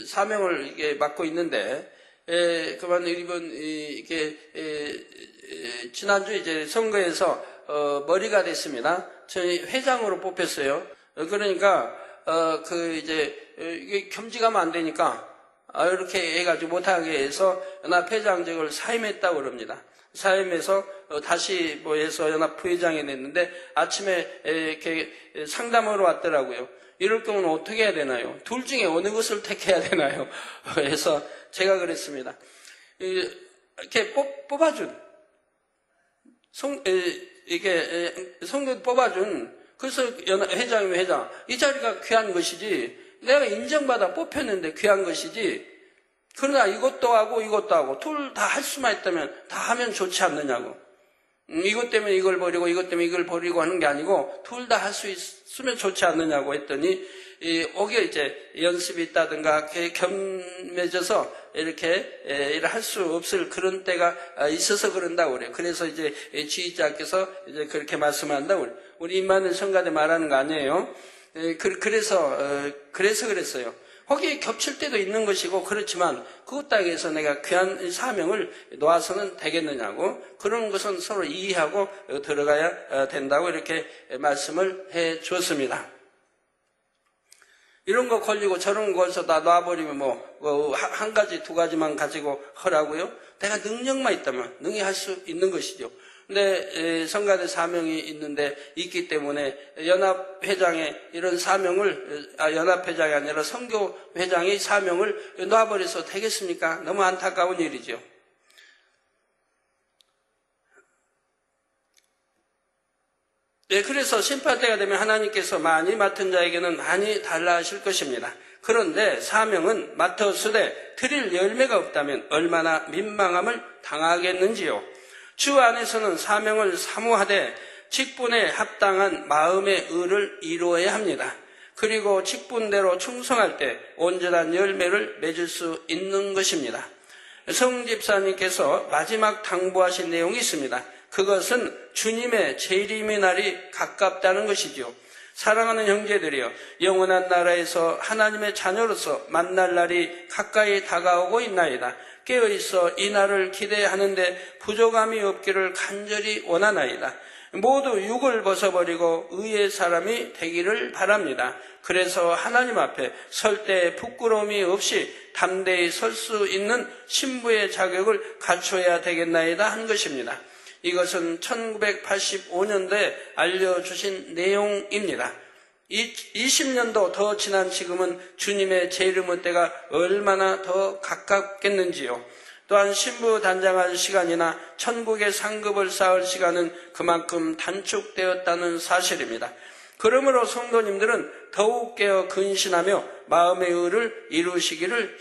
사명을 이게 맡고 있는데 그만 이번 이게 지난주 이제 선거에서 머리가 됐습니다. 저희 회장으로 뽑혔어요. 그러니까 이게 겸직하면 안 되니까 이렇게 해가지고 못하게 해서 연합회장직을 사임했다고 그럽니다. 사임해서 다시 해서 연합부회장이 냈는데 아침에 이렇게 상담하러 왔더라고요. 이럴 경우는 어떻게 해야 되나요? 둘 중에 어느 것을 택해야 되나요? 그래서 제가 그랬습니다. 이렇게 뽑아준 성도 뽑아준 그래서 회장이면 회장 이 자리가 귀한 것이지 내가 인정받아 뽑혔는데 귀한 것이지 그러나 이것도 하고 둘 다 할 수만 있다면 다 하면 좋지 않느냐고. 이것 때문에 이걸 버리고 이것 때문에 이걸 버리고 하는 게 아니고 둘 다 할 수 있으면 좋지 않느냐고 했더니 오게 이제 연습이 있다든가 겸해져서 이렇게 할 수 없을 그런 때가 있어서 그런다고 그래요. 그래서 이제 지휘자께서 이제 그렇게 말씀한다고 그래요. 우리 임마누엘 성가대 말하는 거 아니에요. 그래서 그랬어요. 거기에 겹칠 때도 있는 것이고 그렇지만 그것 따위에서 내가 귀한 사명을 놓아서는 되겠느냐고 그런 것은 서로 이해하고 들어가야 된다고 이렇게 말씀을 해 주었습니다. 이런 거 걸리고 저런 거에서 다 놔버리면 한 가지 두 가지만 가지고 하라고요? 내가 능력만 있다면 능히 할 수 있는 것이죠. 근데 성가대 사명이 있기 때문에 연합회장의 이런 사명을 연합회장이 아니라 선교회장의 사명을 놔버려서 되겠습니까? 너무 안타까운 일이죠. 네, 그래서 심판때가 되면 하나님께서 많이 맡은 자에게는 많이 달라 하실 것입니다. 그런데 사명은 맡았으되 드릴 열매가 없다면 얼마나 민망함을 당하겠는지요. 주 안에서는 사명을 사모하되 직분에 합당한 마음의 의를 이루어야 합니다. 그리고 직분대로 충성할 때 온전한 열매를 맺을 수 있는 것입니다. 성 집사님께서 마지막 당부하신 내용이 있습니다. 그것은 주님의 재림의 날이 가깝다는 것이죠. 사랑하는 형제들이여, 영원한 나라에서 하나님의 자녀로서 만날 날이 가까이 다가오고 있나이다. 깨어있어 이 날을 기대하는데 부족함이 없기를 간절히 원하나이다. 모두 육을 벗어버리고 의의 사람이 되기를 바랍니다. 그래서 하나님 앞에 설 때 부끄러움이 없이 담대히 설 수 있는 신부의 자격을 갖춰야 되겠나이다 한 것입니다. 이것은 1985년도에 알려주신 내용입니다. 20년도 더 지난 지금은 주님의 재림의 때가 얼마나 더 가깝겠는지요. 또한 신부 단장할 시간이나 천국의 상급을 쌓을 시간은 그만큼 단축되었다는 사실입니다. 그러므로 성도님들은 더욱 깨어 근신하며 마음의 의를 이루시기를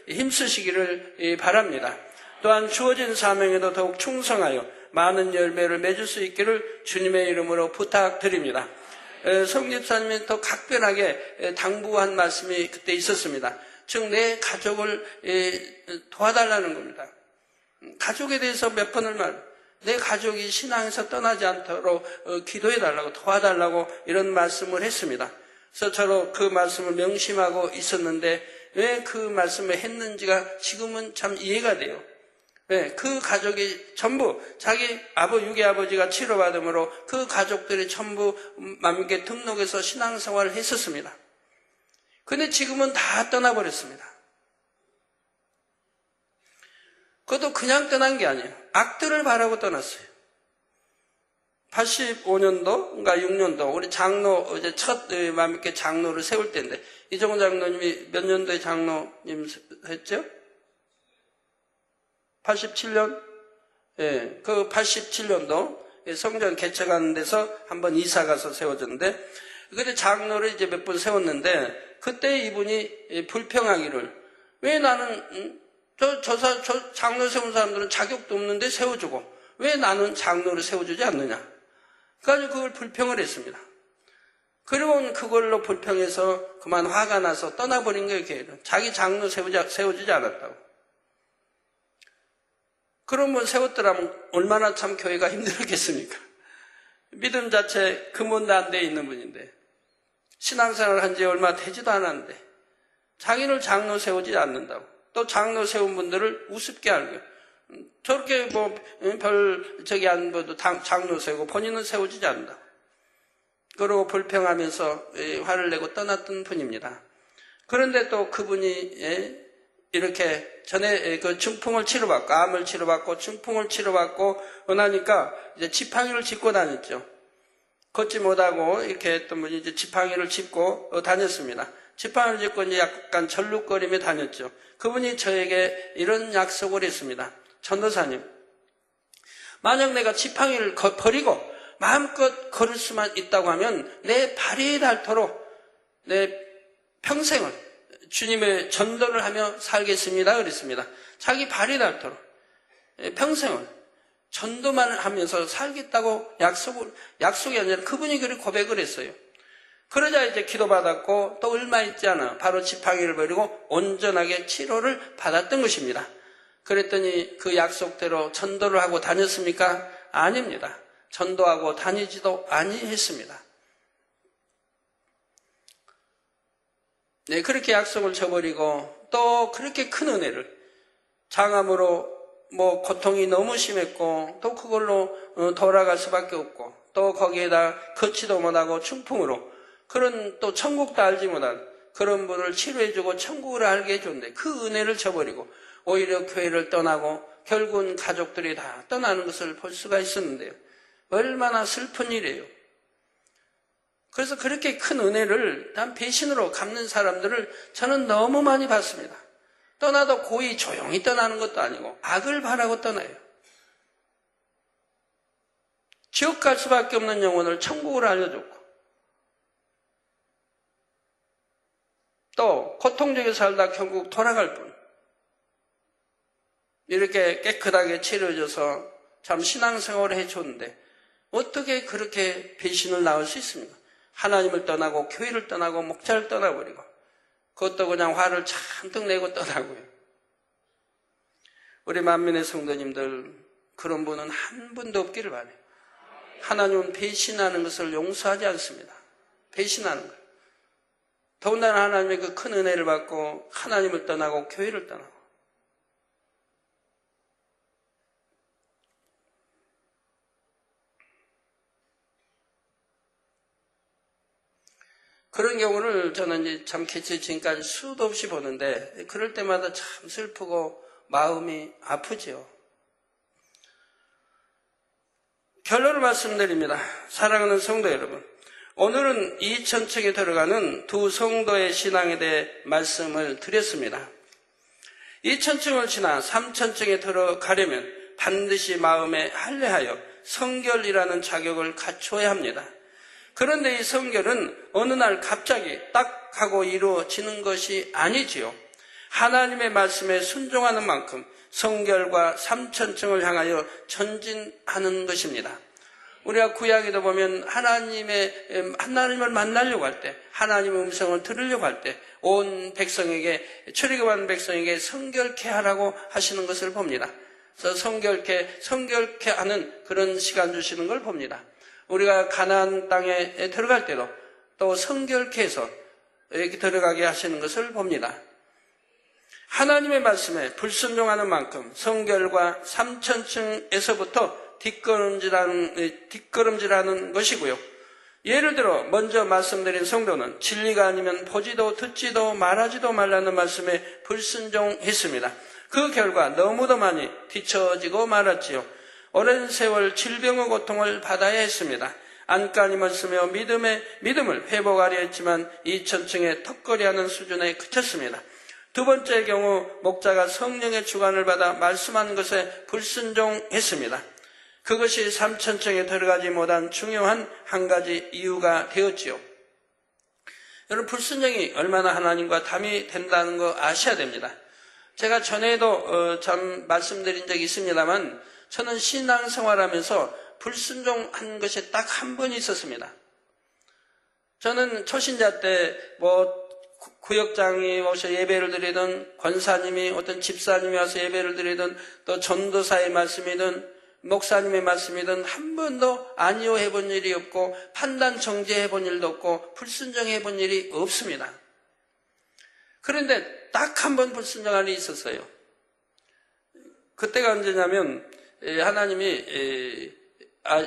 힘쓰시기를 바랍니다. 또한 주어진 사명에도 더욱 충성하여 많은 열매를 맺을 수 있기를 주님의 이름으로 부탁드립니다. 성집사님이 더 각별하게 당부한 말씀이 그때 있었습니다. 즉 내 가족을 도와달라는 겁니다. 가족에 대해서 몇 번을 내 가족이 신앙에서 떠나지 않도록 기도해달라고 도와달라고 이런 말씀을 했습니다. 그래서 저도 그 말씀을 명심하고 있었는데 왜 그 말씀을 했는지가 지금은 참 이해가 돼요. 그 가족이 전부 자기 육의 아버지가 치료받음으로 그 가족들이 전부 만민께 등록해서 신앙생활을 했었습니다. 근데 지금은 다 떠나버렸습니다. 그것도 그냥 떠난 게 아니에요. 악들을 바라고 떠났어요. 85년도인가 6년도 우리 장로 이제 첫 만민께 장로를 세울 때인데 이정훈 장로님이 몇 년도에 장로님 했죠? 87년? 예, 그 87년도 성전 개척하는 데서 한번 이사 가서 세워졌는데, 그때 장로를 이제 몇 번 세웠는데, 그때 이분이 불평하기를, 왜 나는, 저 장로 세운 사람들은 자격도 없는데 세워주고, 왜 나는 장로를 세워주지 않느냐? 그래가지고 그걸 불평을 했습니다. 그리고 그걸로 불평해서 그만 화가 나서 떠나버린 거예요, 교회를. 자기 장로 세워주지 않았다고. 그러면 세웠더라면 얼마나 참 교회가 힘들었겠습니까? 믿음 자체 근본도 안 돼 있는 분인데 신앙생활을 한 지 얼마 되지도 않았는데 자기를 장로 세우지 않는다고. 또 장로 세운 분들을 우습게 알고요. 저렇게 별 적이 안 봐도 장로 세우고 본인은 세워지지 않는다고. 그러고 불평하면서 화를 내고 떠났던 분입니다. 그런데 또 그분이 이렇게 전에 그 중풍을 치료받고 암을 치료받고 중풍을 치료받고 나니까 이제 지팡이를 짚고 다녔죠. 걷지 못하고 이렇게 했던 분이 이제 지팡이를 짚고 다녔습니다. 지팡이를 짚고 이제 약간 절룩거리며 다녔죠. 그분이 저에게 이런 약속을 했습니다. 전도사님, 만약 내가 지팡이를 버리고 마음껏 걸을 수만 있다고 하면 내 발이 닳도록 내 평생을 주님의 전도를 하며 살겠습니다. 그랬습니다. 자기 발이 닳도록 평생을 전도만 하면서 살겠다고 약속이 아니라 그분이 그렇게 고백을 했어요. 그러자 이제 기도받았고 또 얼마 있지 않아 바로 지팡이를 버리고 온전하게 치료를 받았던 것입니다. 그랬더니 그 약속대로 전도를 하고 다녔습니까? 아닙니다. 전도하고 다니지도 아니했습니다. 네, 그렇게 약속을 저버리고 또 그렇게 큰 은혜를 장암으로 고통이 너무 심했고 또 그걸로 돌아갈 수밖에 없고 또 거기에다 걷지도 못하고 중풍으로 그런 또 천국도 알지 못한 그런 분을 치료해주고 천국을 알게 해줬는데 그 은혜를 저버리고 오히려 교회를 떠나고 결국은 가족들이 다 떠나는 것을 볼 수가 있었는데요. 얼마나 슬픈 일이에요. 그래서 그렇게 큰 은혜를 단 배신으로 갚는 사람들을 저는 너무 많이 봤습니다. 떠나도 고이 조용히 떠나는 것도 아니고 악을 바라고 떠나요. 지옥 갈 수밖에 없는 영혼을 천국을 알려줬고 또 고통적에 살다 결국 돌아갈 뿐 이렇게 깨끗하게 치료해줘서 참 신앙생활을 해줬는데 어떻게 그렇게 배신을 낳을 수 있습니까? 하나님을 떠나고 교회를 떠나고 목자를 떠나버리고 그것도 그냥 화를 잔뜩 내고 떠나고요. 우리 만민의 성도님들 그런 분은 한 분도 없기를 바라요. 하나님은 배신하는 것을 용서하지 않습니다. 배신하는 것. 더군다나 하나님의 그 큰 은혜를 받고 하나님을 떠나고 교회를 떠나고 그런 경우를 저는 이제 참 개최 지금까지 수도 없이 보는데 그럴 때마다 참 슬프고 마음이 아프지요. 결론을 말씀드립니다. 사랑하는 성도 여러분, 오늘은 2000층에 들어가는 두 성도의 신앙에 대해 말씀을 드렸습니다. 2000층을 지나 3000층에 들어가려면 반드시 마음에 할례하여 성결이라는 자격을 갖춰야 합니다. 그런데 이 성결은 어느 날 갑자기 딱 하고 이루어지는 것이 아니지요. 하나님의 말씀에 순종하는 만큼 성결과 3000층을 향하여 전진하는 것입니다. 우리가 구약에도 보면 하나님을 만나려고 할 때, 하나님의 음성을 들으려고 할 때, 온 백성에게, 출애굽한 백성에게 성결케 하라고 하시는 것을 봅니다. 그래서 성결케 하는 그런 시간 주시는 걸 봅니다. 우리가 가나안 땅에 들어갈 때도 또 성결케 해서 이렇게 들어가게 하시는 것을 봅니다. 하나님의 말씀에 불순종하는 만큼 성결과 3000층에서부터 뒷걸음질하는 것이고요. 예를 들어 먼저 말씀드린 성도는 진리가 아니면 보지도 듣지도 말하지도 말라는 말씀에 불순종했습니다. 그 결과 너무도 많이 뒤처지고 말았지요. 오랜 세월 질병의 고통을 받아야 했습니다. 안간힘을 쓰며 믿음을 회복하려 했지만 2000층에 턱걸이하는 수준에 그쳤습니다. 두 번째 경우 목자가 성령의 주관을 받아 말씀한 것에 불순종했습니다. 그것이 3000층에 들어가지 못한 중요한 한 가지 이유가 되었지요. 여러분, 불순종이 얼마나 하나님과 담이 된다는 거 아셔야 됩니다. 제가 전에도 참 말씀드린 적이 있습니다만 저는 신앙생활하면서 불순종한 것이 딱 한 번 있었습니다. 저는 초신자 때 구역장이 오셔 예배를 드리든 권사님이 어떤 집사님이 와서 예배를 드리든 또 전도사의 말씀이든 목사님의 말씀이든 한 번도 아니요 해본 일이 없고 판단 정죄해 본 일도 없고 불순종해 본 일이 없습니다. 그런데 딱 한 번 불순종한 일이 있었어요. 그때가 언제냐면 하나님이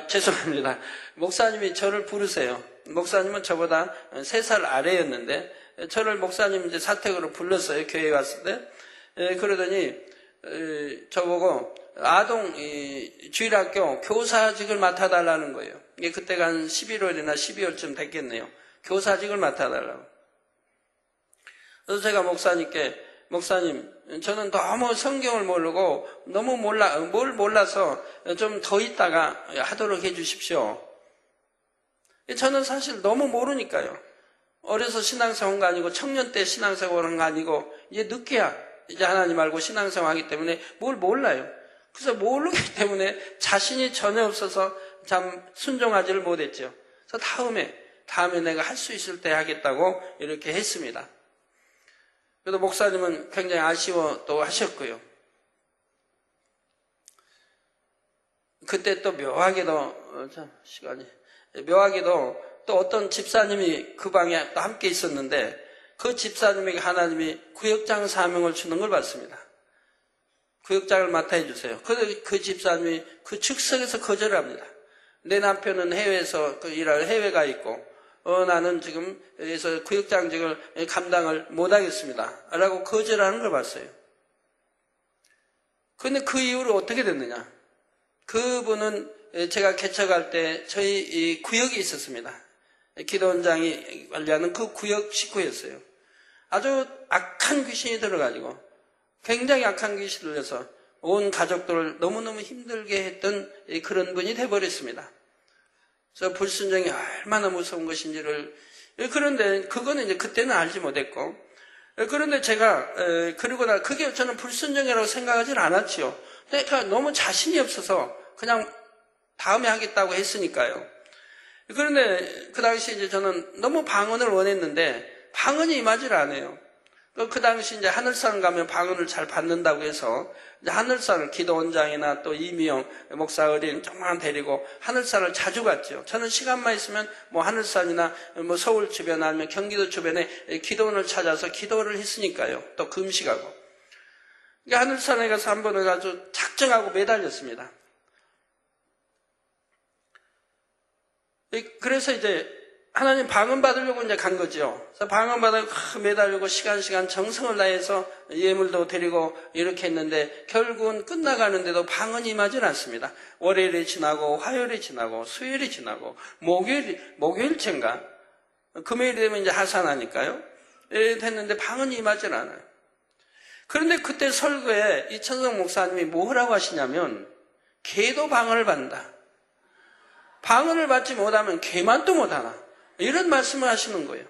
죄송합니다. 목사님이 저를 부르세요. 목사님은 저보다 3살 아래였는데 저를 목사님 이제 사택으로 불렀어요. 교회에 왔을 때. 그러더니 저보고 아동 주일학교 교사직을 맡아달라는 거예요. 이게 그때가 한 11월이나 12월쯤 됐겠네요. 교사직을 맡아달라고. 그래서 제가 목사님께 목사님, 저는 너무 성경을 모르고 너무 뭘 몰라서 좀 더 있다가 하도록 해 주십시오. 저는 사실 너무 모르니까요. 어려서 신앙생활 한 거 아니고 청년 때 신앙생활 한 거 아니고 이제 늦게야 이제 하나님 알고 신앙생활 하기 때문에 뭘 몰라요. 그래서 모르기 때문에 자신이 전혀 없어서 참 순종하지를 못했죠. 그래서 다음에 내가 할 수 있을 때 하겠다고 이렇게 했습니다. 그래도 목사님은 굉장히 아쉬워 또 하셨고요. 그때 또 묘하게도 또 어떤 집사님이 그 방에 또 함께 있었는데 그 집사님에게 하나님이 구역장 사명을 주는 걸 봤습니다. 구역장을 맡아 해주세요. 그 집사님이 그 즉석에서 거절을 합니다. 내 남편은 해외에서 일할 해외가 있고 나는 지금 여기서 구역장직을 감당을 못하겠습니다. 라고 거절하는 걸 봤어요. 그런데 그 이후로 어떻게 됐느냐. 그분은 제가 개척할 때 저희 이 구역이 있었습니다. 기도원장이 관리하는 그 구역 식구였어요. 아주 악한 귀신이 들어가지고 굉장히 악한 귀신이 들려서 온 가족들을 너무너무 힘들게 했던 그런 분이 돼버렸습니다. 그래서 불순종이 얼마나 무서운 것인지를, 그런데 그거는 이제 그때는 알지 못했고, 그런데 제가 그러고 나 그게 저는 불순종이라고 생각하지는 않았지요. 그러니까 너무 자신이 없어서 그냥 다음에 하겠다고 했으니까요. 그런데 그 당시 이제 저는 너무 방언을 원했는데 방언이 임하질 않아요. 그 당시 이제 하늘산 가면 방언을 잘 받는다고 해서 이제 하늘산을 기도원장이나 또 이미영 목사 어린 조금만 데리고 하늘산을 자주 갔죠. 저는 시간만 있으면 뭐 하늘산이나 뭐 서울 주변 아니면 경기도 주변에 기도원을 찾아서 기도를 했으니까요. 또 금식하고. 그러니까 하늘산에 가서 한 번을 아주 작정하고 매달렸습니다. 그래서 이제 하나님 방언 받으려고 이제 간 거죠. 그래서 방언 받으려고 매달리고 시간 정성을 다해서 예물도 드리고 이렇게 했는데 결국은 끝나가는데도 방언이 임하지 않습니다. 월요일이 지나고 화요일이 지나고 수요일이 지나고 목요일쯤가 금요일이 되면 이제 하산하니까요. 됐는데 방언이 임하지 않아요. 그런데 그때 설교에 이천성 목사님이 뭐라고 하시냐면 개도 방언을 받는다. 방언을 받지 못하면 개만 또 못하나. 이런 말씀을 하시는 거예요.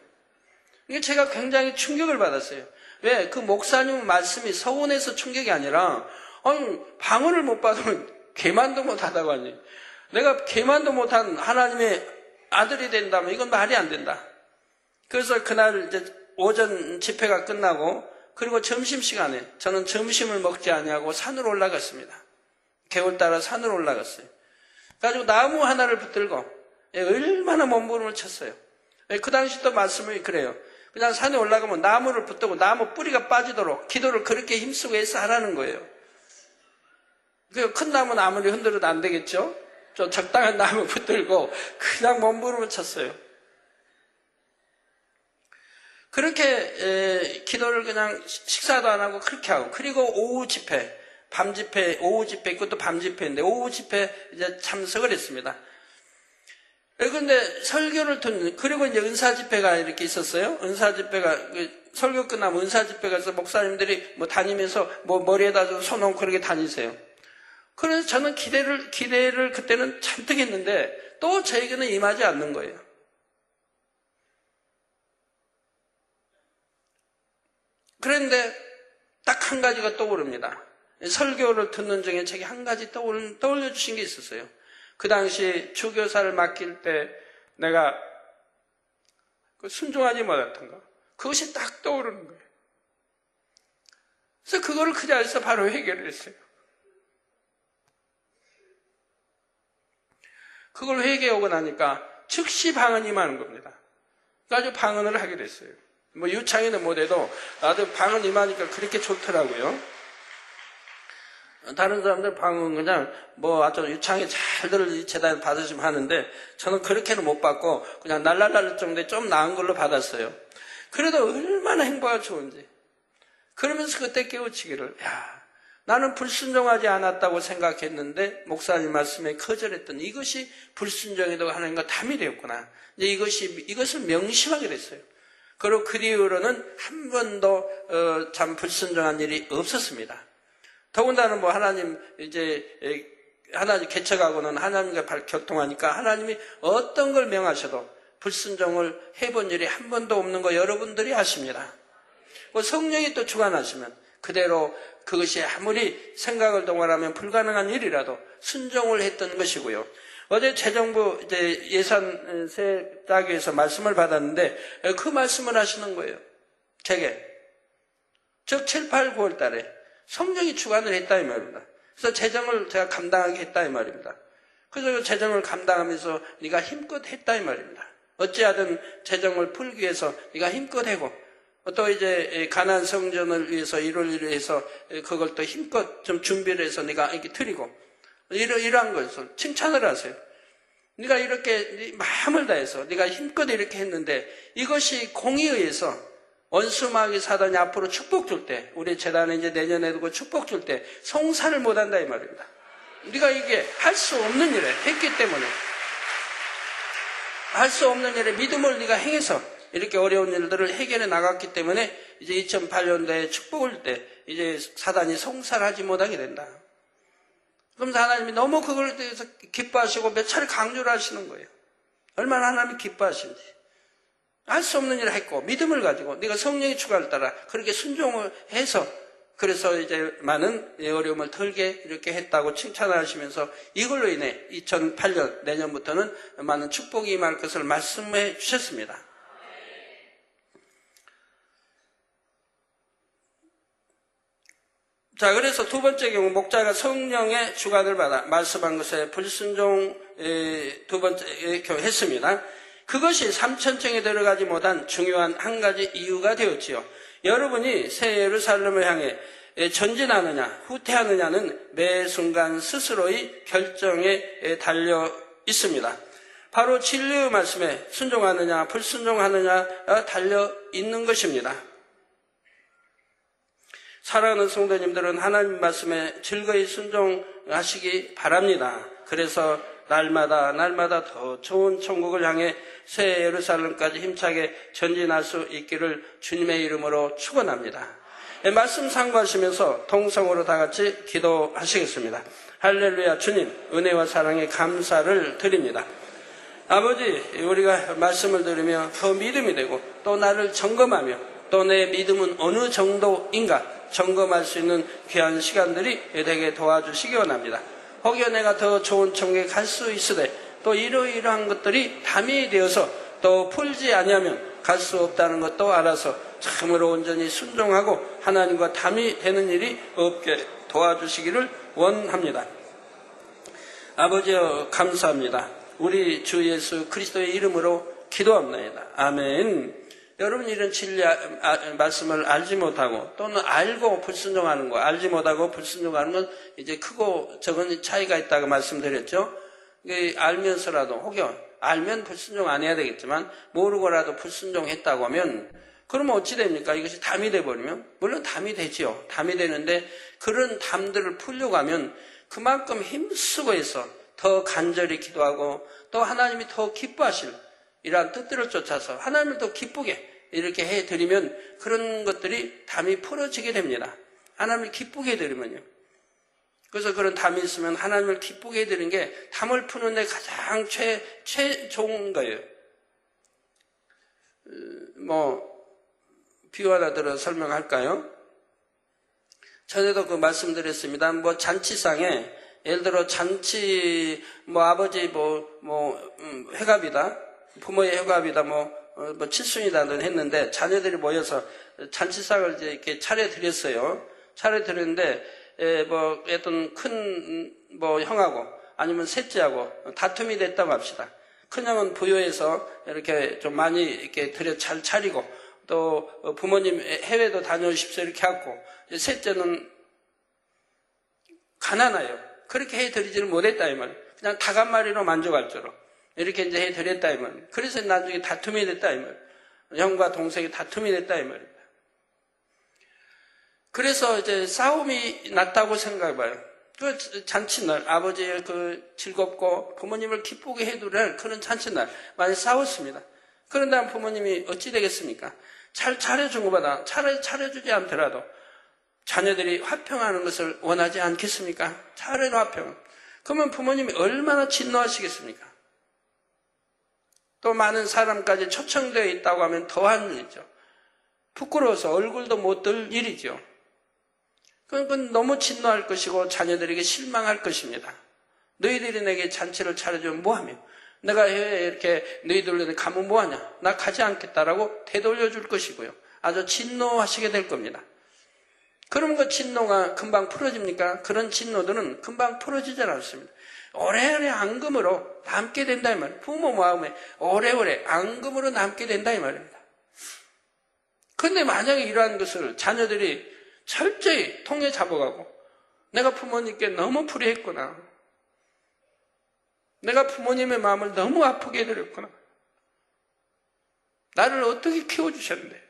이게 제가 굉장히 충격을 받았어요. 왜? 그 목사님 말씀이 서운해서 충격이 아니라, 아니, 방언을 못 받으면 개만도 못하다고 하니. 내가 개만도 못한 하나님의 아들이 된다면 이건 말이 안 된다. 그래서 그날 이제 오전 집회가 끝나고, 그리고 점심시간에 저는 점심을 먹지 아니하고 산으로 올라갔습니다. 개울 따라 산으로 올라갔어요. 그래가지고 나무 하나를 붙들고 얼마나 몸부림을 쳤어요. 그 당시 또 말씀이 그래요. 그냥 산에 올라가면 나무를 붙들고 나무 뿌리가 빠지도록 기도를 그렇게 힘쓰고 해서 하라는 거예요. 큰 나무는 아무리 흔들어도 안 되겠죠? 좀 적당한 나무 붙들고 그냥 몸부림을 쳤어요. 그렇게 기도를 그냥 식사도 안 하고 그렇게 하고, 그리고 오후 집회, 밤 집회, 오후 집회, 그것도 밤 집회인데 오후 집회 이제 참석을 했습니다. 그런데 설교를 듣는, 그리고 이제 은사 집회가 이렇게 있었어요. 은사 집회가, 설교 끝나면 은사 집회가 있어서 목사님들이 뭐 다니면서 뭐 머리에다 손 얹고 그렇게 다니세요. 그래서 저는 기대를 그때는 잔뜩 했는데 또 저에게는 임하지 않는 거예요. 그런데 딱 한 가지가 떠오릅니다. 설교를 듣는 중에 제게 한 가지 떠올려 주신 게 있었어요. 그 당시 주교사를 맡길 때 내가 순종하지 못했던 거. 그것이 딱 떠오르는 거예요. 그래서 그거를 그 자리에서 바로 해결을 했어요. 그걸 회개하고 나니까 즉시 방언이 임하는 겁니다. 그래서 방언을 하게 됐어요. 뭐 유창이는 못해도 나도 방언 임하니까 그렇게 좋더라고요. 다른 사람들 방언 그냥 뭐 아주 유창이 잘들 재단 받으시면 하는데 저는 그렇게는 못 받고 그냥 날랄랄 정도에 좀 나은 걸로 받았어요. 그래도 얼마나 행복하고 좋은지. 그러면서 그때 깨우치기를, 야, 나는 불순종하지 않았다고 생각했는데 목사님 말씀에 거절했던 이것이 불순종에도 하나님과 담이 되었구나. 이제 이것을 명심하게 됐어요. 그리고 그 뒤로는 한 번도 참 불순종한 일이 없었습니다. 더군다나 뭐 하나님 개척하고는 하나님과 교통하니까 하나님이 어떤 걸 명하셔도 불순종을 해본 일이 한 번도 없는 거 여러분들이 아십니다. 뭐 성령이 또 주관하시면 그대로 그것이 아무리 생각을 동원하면 불가능한 일이라도 순종을 했던 것이고요. 어제 재정부 예산 짜기 위해서 말씀을 받았는데 그 말씀을 하시는 거예요. 제게. 즉 7, 8, 9월 달에 성령이 주관을 했다 이 말입니다. 그래서 재정을 제가 감당하게 했다 이 말입니다. 그래서 재정을 감당하면서 네가 힘껏 했다 이 말입니다. 어찌하든 재정을 풀기 위해서 네가 힘껏 하고 또 이제 가나안 성전을 위해서 1월 1일 해서 그걸 또 힘껏 좀 준비를 해서 네가 이렇게 드리고 이러한 것을 칭찬을 하세요. 네가 이렇게 마음을 다해서 네가 힘껏 이렇게 했는데 이것이 공의에 의해서 원수마귀 사단이 앞으로 축복 줄 때, 우리 재단에 이제 내년에도 그 축복 줄 때 송사를 못한다 이 말입니다. 네가 이게 할 수 없는 일을 했기 때문에 할 수 없는 일에 믿음을 네가 행해서 이렇게 어려운 일들을 해결해 나갔기 때문에 이제 2008년도에 축복을 줄 때 이제 사단이 송사를 하지 못하게 된다. 그럼 하나님이 너무 그걸 대해서 기뻐하시고 몇 차례 강조를 하시는 거예요. 얼마나 하나님이 기뻐하시는지. 할 수 없는 일을 했고 믿음을 가지고 네가 성령의 추가를 따라 그렇게 순종을 해서 그래서 이제 많은 어려움을 덜게 이렇게 했다고 칭찬하시면서 이걸로 인해 2008년 내년부터는 많은 축복이 임할 것을 말씀해 주셨습니다. 자, 그래서 두 번째 경우 목자가 성령의 주관을 받아 말씀한 것에 불순종 두 번째 경우 했습니다. 그것이 3천층에 들어가지 못한 중요한 한 가지 이유가 되었지요. 여러분이 새 예루살렘을 향해 전진하느냐 후퇴하느냐는 매 순간 스스로의 결정에 달려 있습니다. 바로 진리의 말씀에 순종하느냐 불순종하느냐가 달려 있는 것입니다. 사랑하는 성도님들은 하나님 말씀에 즐거이 순종하시기 바랍니다. 그래서 날마다 더 좋은 천국을 향해 새 예루살렘까지 힘차게 전진할 수 있기를 주님의 이름으로 축원합니다. 말씀 상고하시면서 통성으로 다 같이 기도하시겠습니다. 할렐루야. 주님 은혜와 사랑에 감사를 드립니다. 아버지, 우리가 말씀을 들으며 더 믿음이 되고 또 나를 점검하며 또 내 믿음은 어느 정도인가 점검할 수 있는 귀한 시간들이 되게 도와주시기 원합니다. 혹여 내가 더 좋은 천국에 갈 수 있으되 또 이러이러한 것들이 담이 되어서 또 풀지 아니하면 갈 수 없다는 것도 알아서 참으로 온전히 순종하고 하나님과 담이 되는 일이 없게 도와주시기를 원합니다. 아버지여 감사합니다. 우리 주 예수 그리스도의 이름으로 기도합니다. 아멘. 여러분 이런 진리 말씀을 알지 못하고 또는 알고 불순종하는 거, 알지 못하고 불순종하는 건 이제 크고 적은 차이가 있다고 말씀드렸죠. 알면서라도 혹여 알면 불순종 안 해야 되겠지만 모르고라도 불순종했다고 하면 그러면 어찌 됩니까? 이것이 담이 돼버리면 물론 담이 되지요. 담이 되는데 그런 담들을 풀려고 하면 그만큼 힘쓰고 해서 더 간절히 기도하고 또 하나님이 더 기뻐하실 이러한 뜻들을 쫓아서 하나님을 더 기쁘게 이렇게 해드리면 그런 것들이 담이 풀어지게 됩니다. 하나님을 기쁘게 해드리면요. 그래서 그런 담이 있으면 하나님을 기쁘게 해드리는 게 담을 푸는 데 가장 좋은 거예요. 비유 하나 들어 설명할까요? 전에도 그 말씀드렸습니다. 잔치상에 예를 들어 잔치 아버지 회갑이다. 부모의 회갑이다, 칠순이다는 했는데 자녀들이 모여서 잔치상을 이제 이렇게 차려드렸어요. 차려드렸는데, 어떤 큰, 형하고 아니면 셋째하고 다툼이 됐다고 합시다. 큰형은 부여해서 이렇게 좀 많이 이렇게 잘 차리고 또 부모님 해외도 다녀오십시오 이렇게 하고 셋째는 가난해요. 그렇게 해드리지를 못했다 이 말이에요. 그냥 닭 한 마리로 만족할 줄로. 이렇게 이제 해드렸다 이 말이에요. 그래서 나중에 다툼이 됐다 이 말이에요. 형과 동생이 다툼이 됐다 이 말입니다. 그래서 이제 싸움이 났다고 생각해봐요. 그 잔치날 아버지의 그 즐겁고 부모님을 기쁘게 해두는 그런 잔치날 많이 싸웠습니다. 그런 다음 부모님이 어찌 되겠습니까? 잘 차려준 것보다 차려주지 않더라도 자녀들이 화평하는 것을 원하지 않겠습니까? 차례로 화평. 그러면 부모님이 얼마나 진노하시겠습니까? 또 많은 사람까지 초청되어 있다고 하면 더한 일이죠. 부끄러워서 얼굴도 못 들 일이죠. 그건 너무 진노할 것이고 자녀들에게 실망할 것입니다. 너희들이 내게 잔치를 차려주면 뭐하며? 내가 해외에 이렇게 너희들로 가면 뭐하냐? 나 가지 않겠다라고 되돌려줄 것이고요. 아주 진노하시게 될 겁니다. 그럼 그 진노가 금방 풀어집니까? 그런 진노들은 금방 풀어지지 않습니다. 오래오래 앙금으로 남게 된다 이 말이에요. 부모 마음에 오래오래 앙금으로 남게 된다 이 말입니다. 그런데 만약에 이러한 것을 자녀들이 철저히 통해 잡아가고 내가 부모님께 너무 불의했구나. 내가 부모님의 마음을 너무 아프게 해드렸구나. 나를 어떻게 키워주셨는데.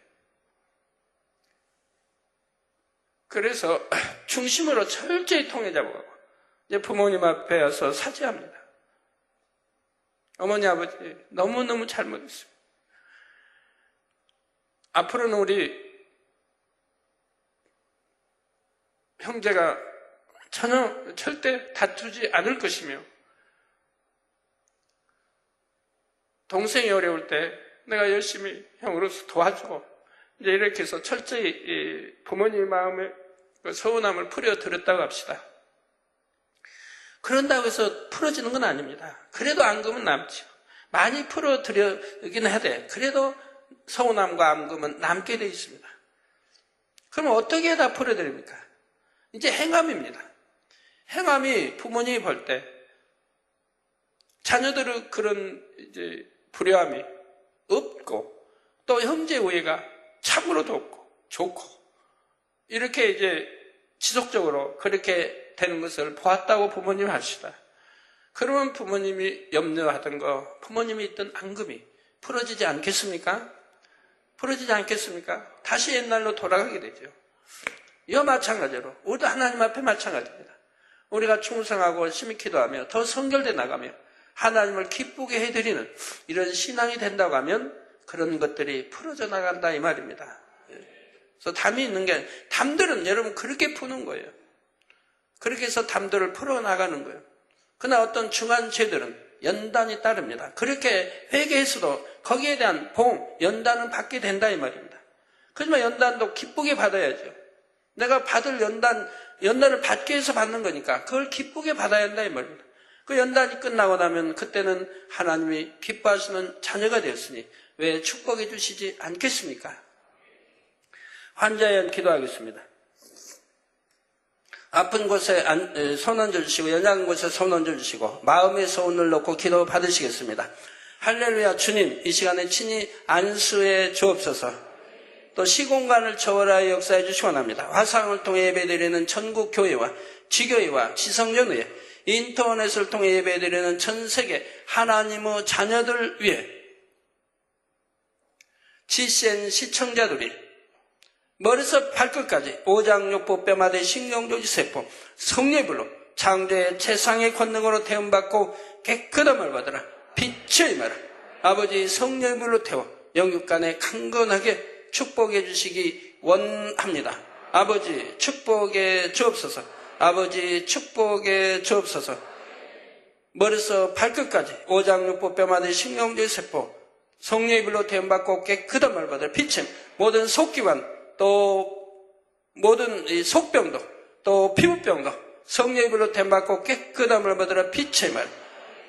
그래서 중심으로 철저히 통해 잡아가고 이제 부모님 앞에 와서 사죄합니다. 어머니 아버지 너무너무 잘못했습니다. 앞으로는 우리 형제가 절대 다투지 않을 것이며 동생이 어려울 때 내가 열심히 형으로서 도와주고 이제 이렇게 해서 철저히 부모님의 마음에 그 서운함을 풀어드렸다고 합시다. 그런다고 해서 풀어지는 건 아닙니다. 그래도 앙금은 남죠. 많이 풀어드리긴 해야 돼. 그래도 서운함과 앙금은 남게 돼 있습니다. 그럼 어떻게 다 풀어드립니까? 이제 행함입니다. 행함이 부모님이 볼 때 자녀들의 그런 이제 불효함이 없고 또 형제 우애가 참으로도 없고 좋고 이렇게 이제 지속적으로 그렇게 되는 것을 보았다고 부모님이 하시다. 그러면 부모님이 염려하던 거, 부모님이 있던 앙금이 풀어지지 않겠습니까? 풀어지지 않겠습니까? 다시 옛날로 돌아가게 되죠. 이와 마찬가지로 우리도 하나님 앞에 마찬가지입니다. 우리가 충성하고 심히 기도하며 더 성결돼 나가며 하나님을 기쁘게 해드리는 이런 신앙이 된다고 하면 그런 것들이 풀어져 나간다 이 말입니다. 그래서 담이 있는 게 담들은 여러분 그렇게 푸는 거예요. 그렇게 해서 담들을 풀어나가는 거예요. 그러나 어떤 중한 죄들은 연단이 따릅니다. 그렇게 회개했어도 거기에 대한 보응, 연단은 받게 된다 이 말입니다. 그렇지만 연단도 기쁘게 받아야죠. 내가 받을 연단을 받기 위해서 받는 거니까 그걸 기쁘게 받아야 한다 이 말입니다. 그 연단이 끝나고 나면 그때는 하나님이 기뻐하시는 자녀가 되었으니 왜 축복해 주시지 않겠습니까? 환자에 한 기도하겠습니다. 아픈 곳에 손 얹어주시고 연약한 곳에 손 얹어주시고 마음의 소원을 놓고 기도 받으시겠습니다. 할렐루야. 주님, 이 시간에 친히 안수해 주옵소서. 또 시공간을 초월하여 역사해 주시기 원합니다. 화상을 통해 예배드리는 전국 교회와 지교회와 지성전의회, 인터넷을 통해 예배드리는 전 세계 하나님의 자녀들 위해 GCN 시청자들이 머리에서 발끝까지 오장육부 뼈마디 신경조직세포 성례불로 창조의 최상의 권능으로 태움받고 깨끗함을 받으라. 빛의 임하라. 아버지 성례불로 태워 영육간에 강건하게 축복해 주시기 원합니다. 아버지 축복해 주옵소서. 아버지 축복해 주옵소서. 머리에서 발끝까지 오장육부 뼈마디 신경조직세포 성례불로 태움받고 깨끗함을 받으라. 빛의 모든 속기관 또 모든 이 속병도 또 피부병도 성령의 불로 템받고 깨끗함을 받으라. 빛의 말.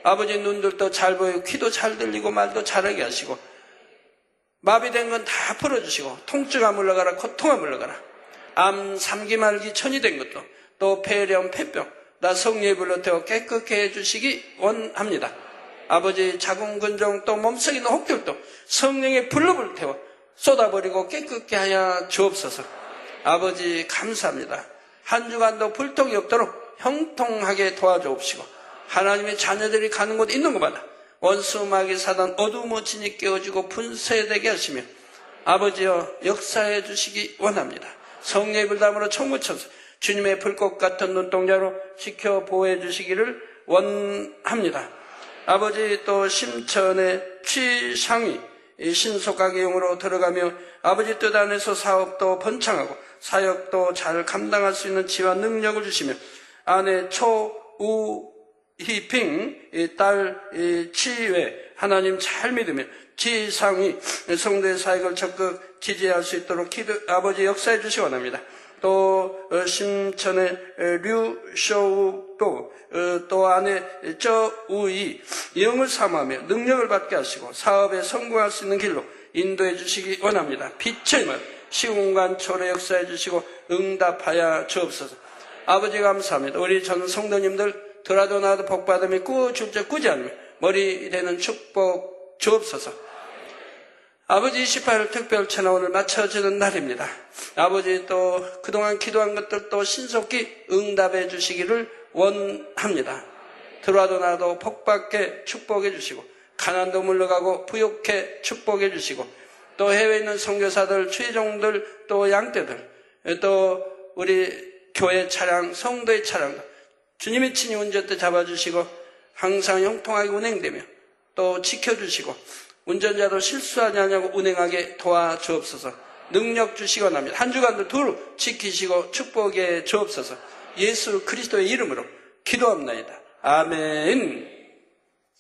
아버지 눈들도 잘 보이고 귀도 잘 들리고 말도 잘하게 하시고 마비된 건 다 풀어주시고 통증아 물러가라. 고통아 물러가라. 암, 삼기말기 천이 된 것도 또 폐렴, 폐병 나 성령의 불로 태워 깨끗게 해주시기 원합니다. 아버지 자궁근종 또 몸속에 있는 혹들도 성령의 불로 태워 쏟아버리고 깨끗게 하여 주옵소서. 아버지 감사합니다. 한 주간도 불통이 없도록 형통하게 도와주옵시고 하나님의 자녀들이 가는 곳 있는 곳마다 원수 마귀 사단 어두운 진이 깨어지고 분쇄되게 하시며 아버지여 역사해 주시기 원합니다. 성령의 불담으로 천구천사 주님의 불꽃 같은 눈동자로 지켜 보호해 주시기를 원합니다. 아버지 또 심천의 취상위 신속하게 영으로 들어가며 아버지 뜻 안에서 사업도 번창하고 사역도 잘 감당할 수 있는 지와 능력을 주시며 아내 초우희핑 딸 치외 하나님 잘 믿으며 지상이 성도의 사역을 적극 지지할 수 있도록 아버지 역사해 주시기 원합니다. 또 심천의 류쇼우도 또 아내 저우이 영을 삼하며 능력을 받게 하시고 사업에 성공할 수 있는 길로 인도해 주시기 원합니다. 빛의 말 시공간 초래 역사해 주시고 응답하여 주옵소서. 아버지 감사합니다. 우리 전 성도님들 들어도 나도 복받음이 꾸줄적 꾸지 않으며 머리 되는 축복 주옵소서. 아버지 28일 특별 채널 오늘 맞춰지는 날입니다. 아버지 또 그동안 기도한 것들도 신속히 응답해 주시기를 원합니다. 들어와도 나도 복받게 축복해 주시고 가난도 물러가고 부욕해 축복해 주시고 또 해외에 있는 선교사들, 최종들, 또 양떼들, 또 우리 교회 차량, 성도의 차량 주님이 친히 운전대 잡아주시고 항상 형통하게 운행되며 또 지켜주시고 운전자도 실수하지 않냐고 운행하게 도와주옵소서. 능력 주시기 원합니다. 한 주간도 두루 지키시고 축복해 주옵소서. 예수 그리스도의 이름으로 기도합나이다. 아멘.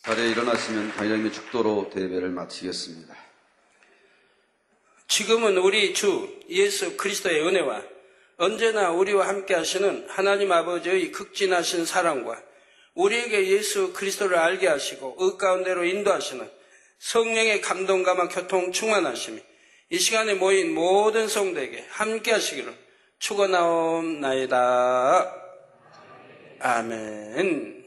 자리에 일어나시면 단장님의 축도로 대배를 마치겠습니다. 지금은 우리 주 예수 그리스도의 은혜와 언제나 우리와 함께 하시는 하나님 아버지의 극진하신 사랑과 우리에게 예수 그리스도를 알게 하시고 의 가운데로 인도하시는 성령의 감동감화 교통 충만하심이 이 시간에 모인 모든 성도에게 함께 하시기를 축원하옵나이다. 아멘.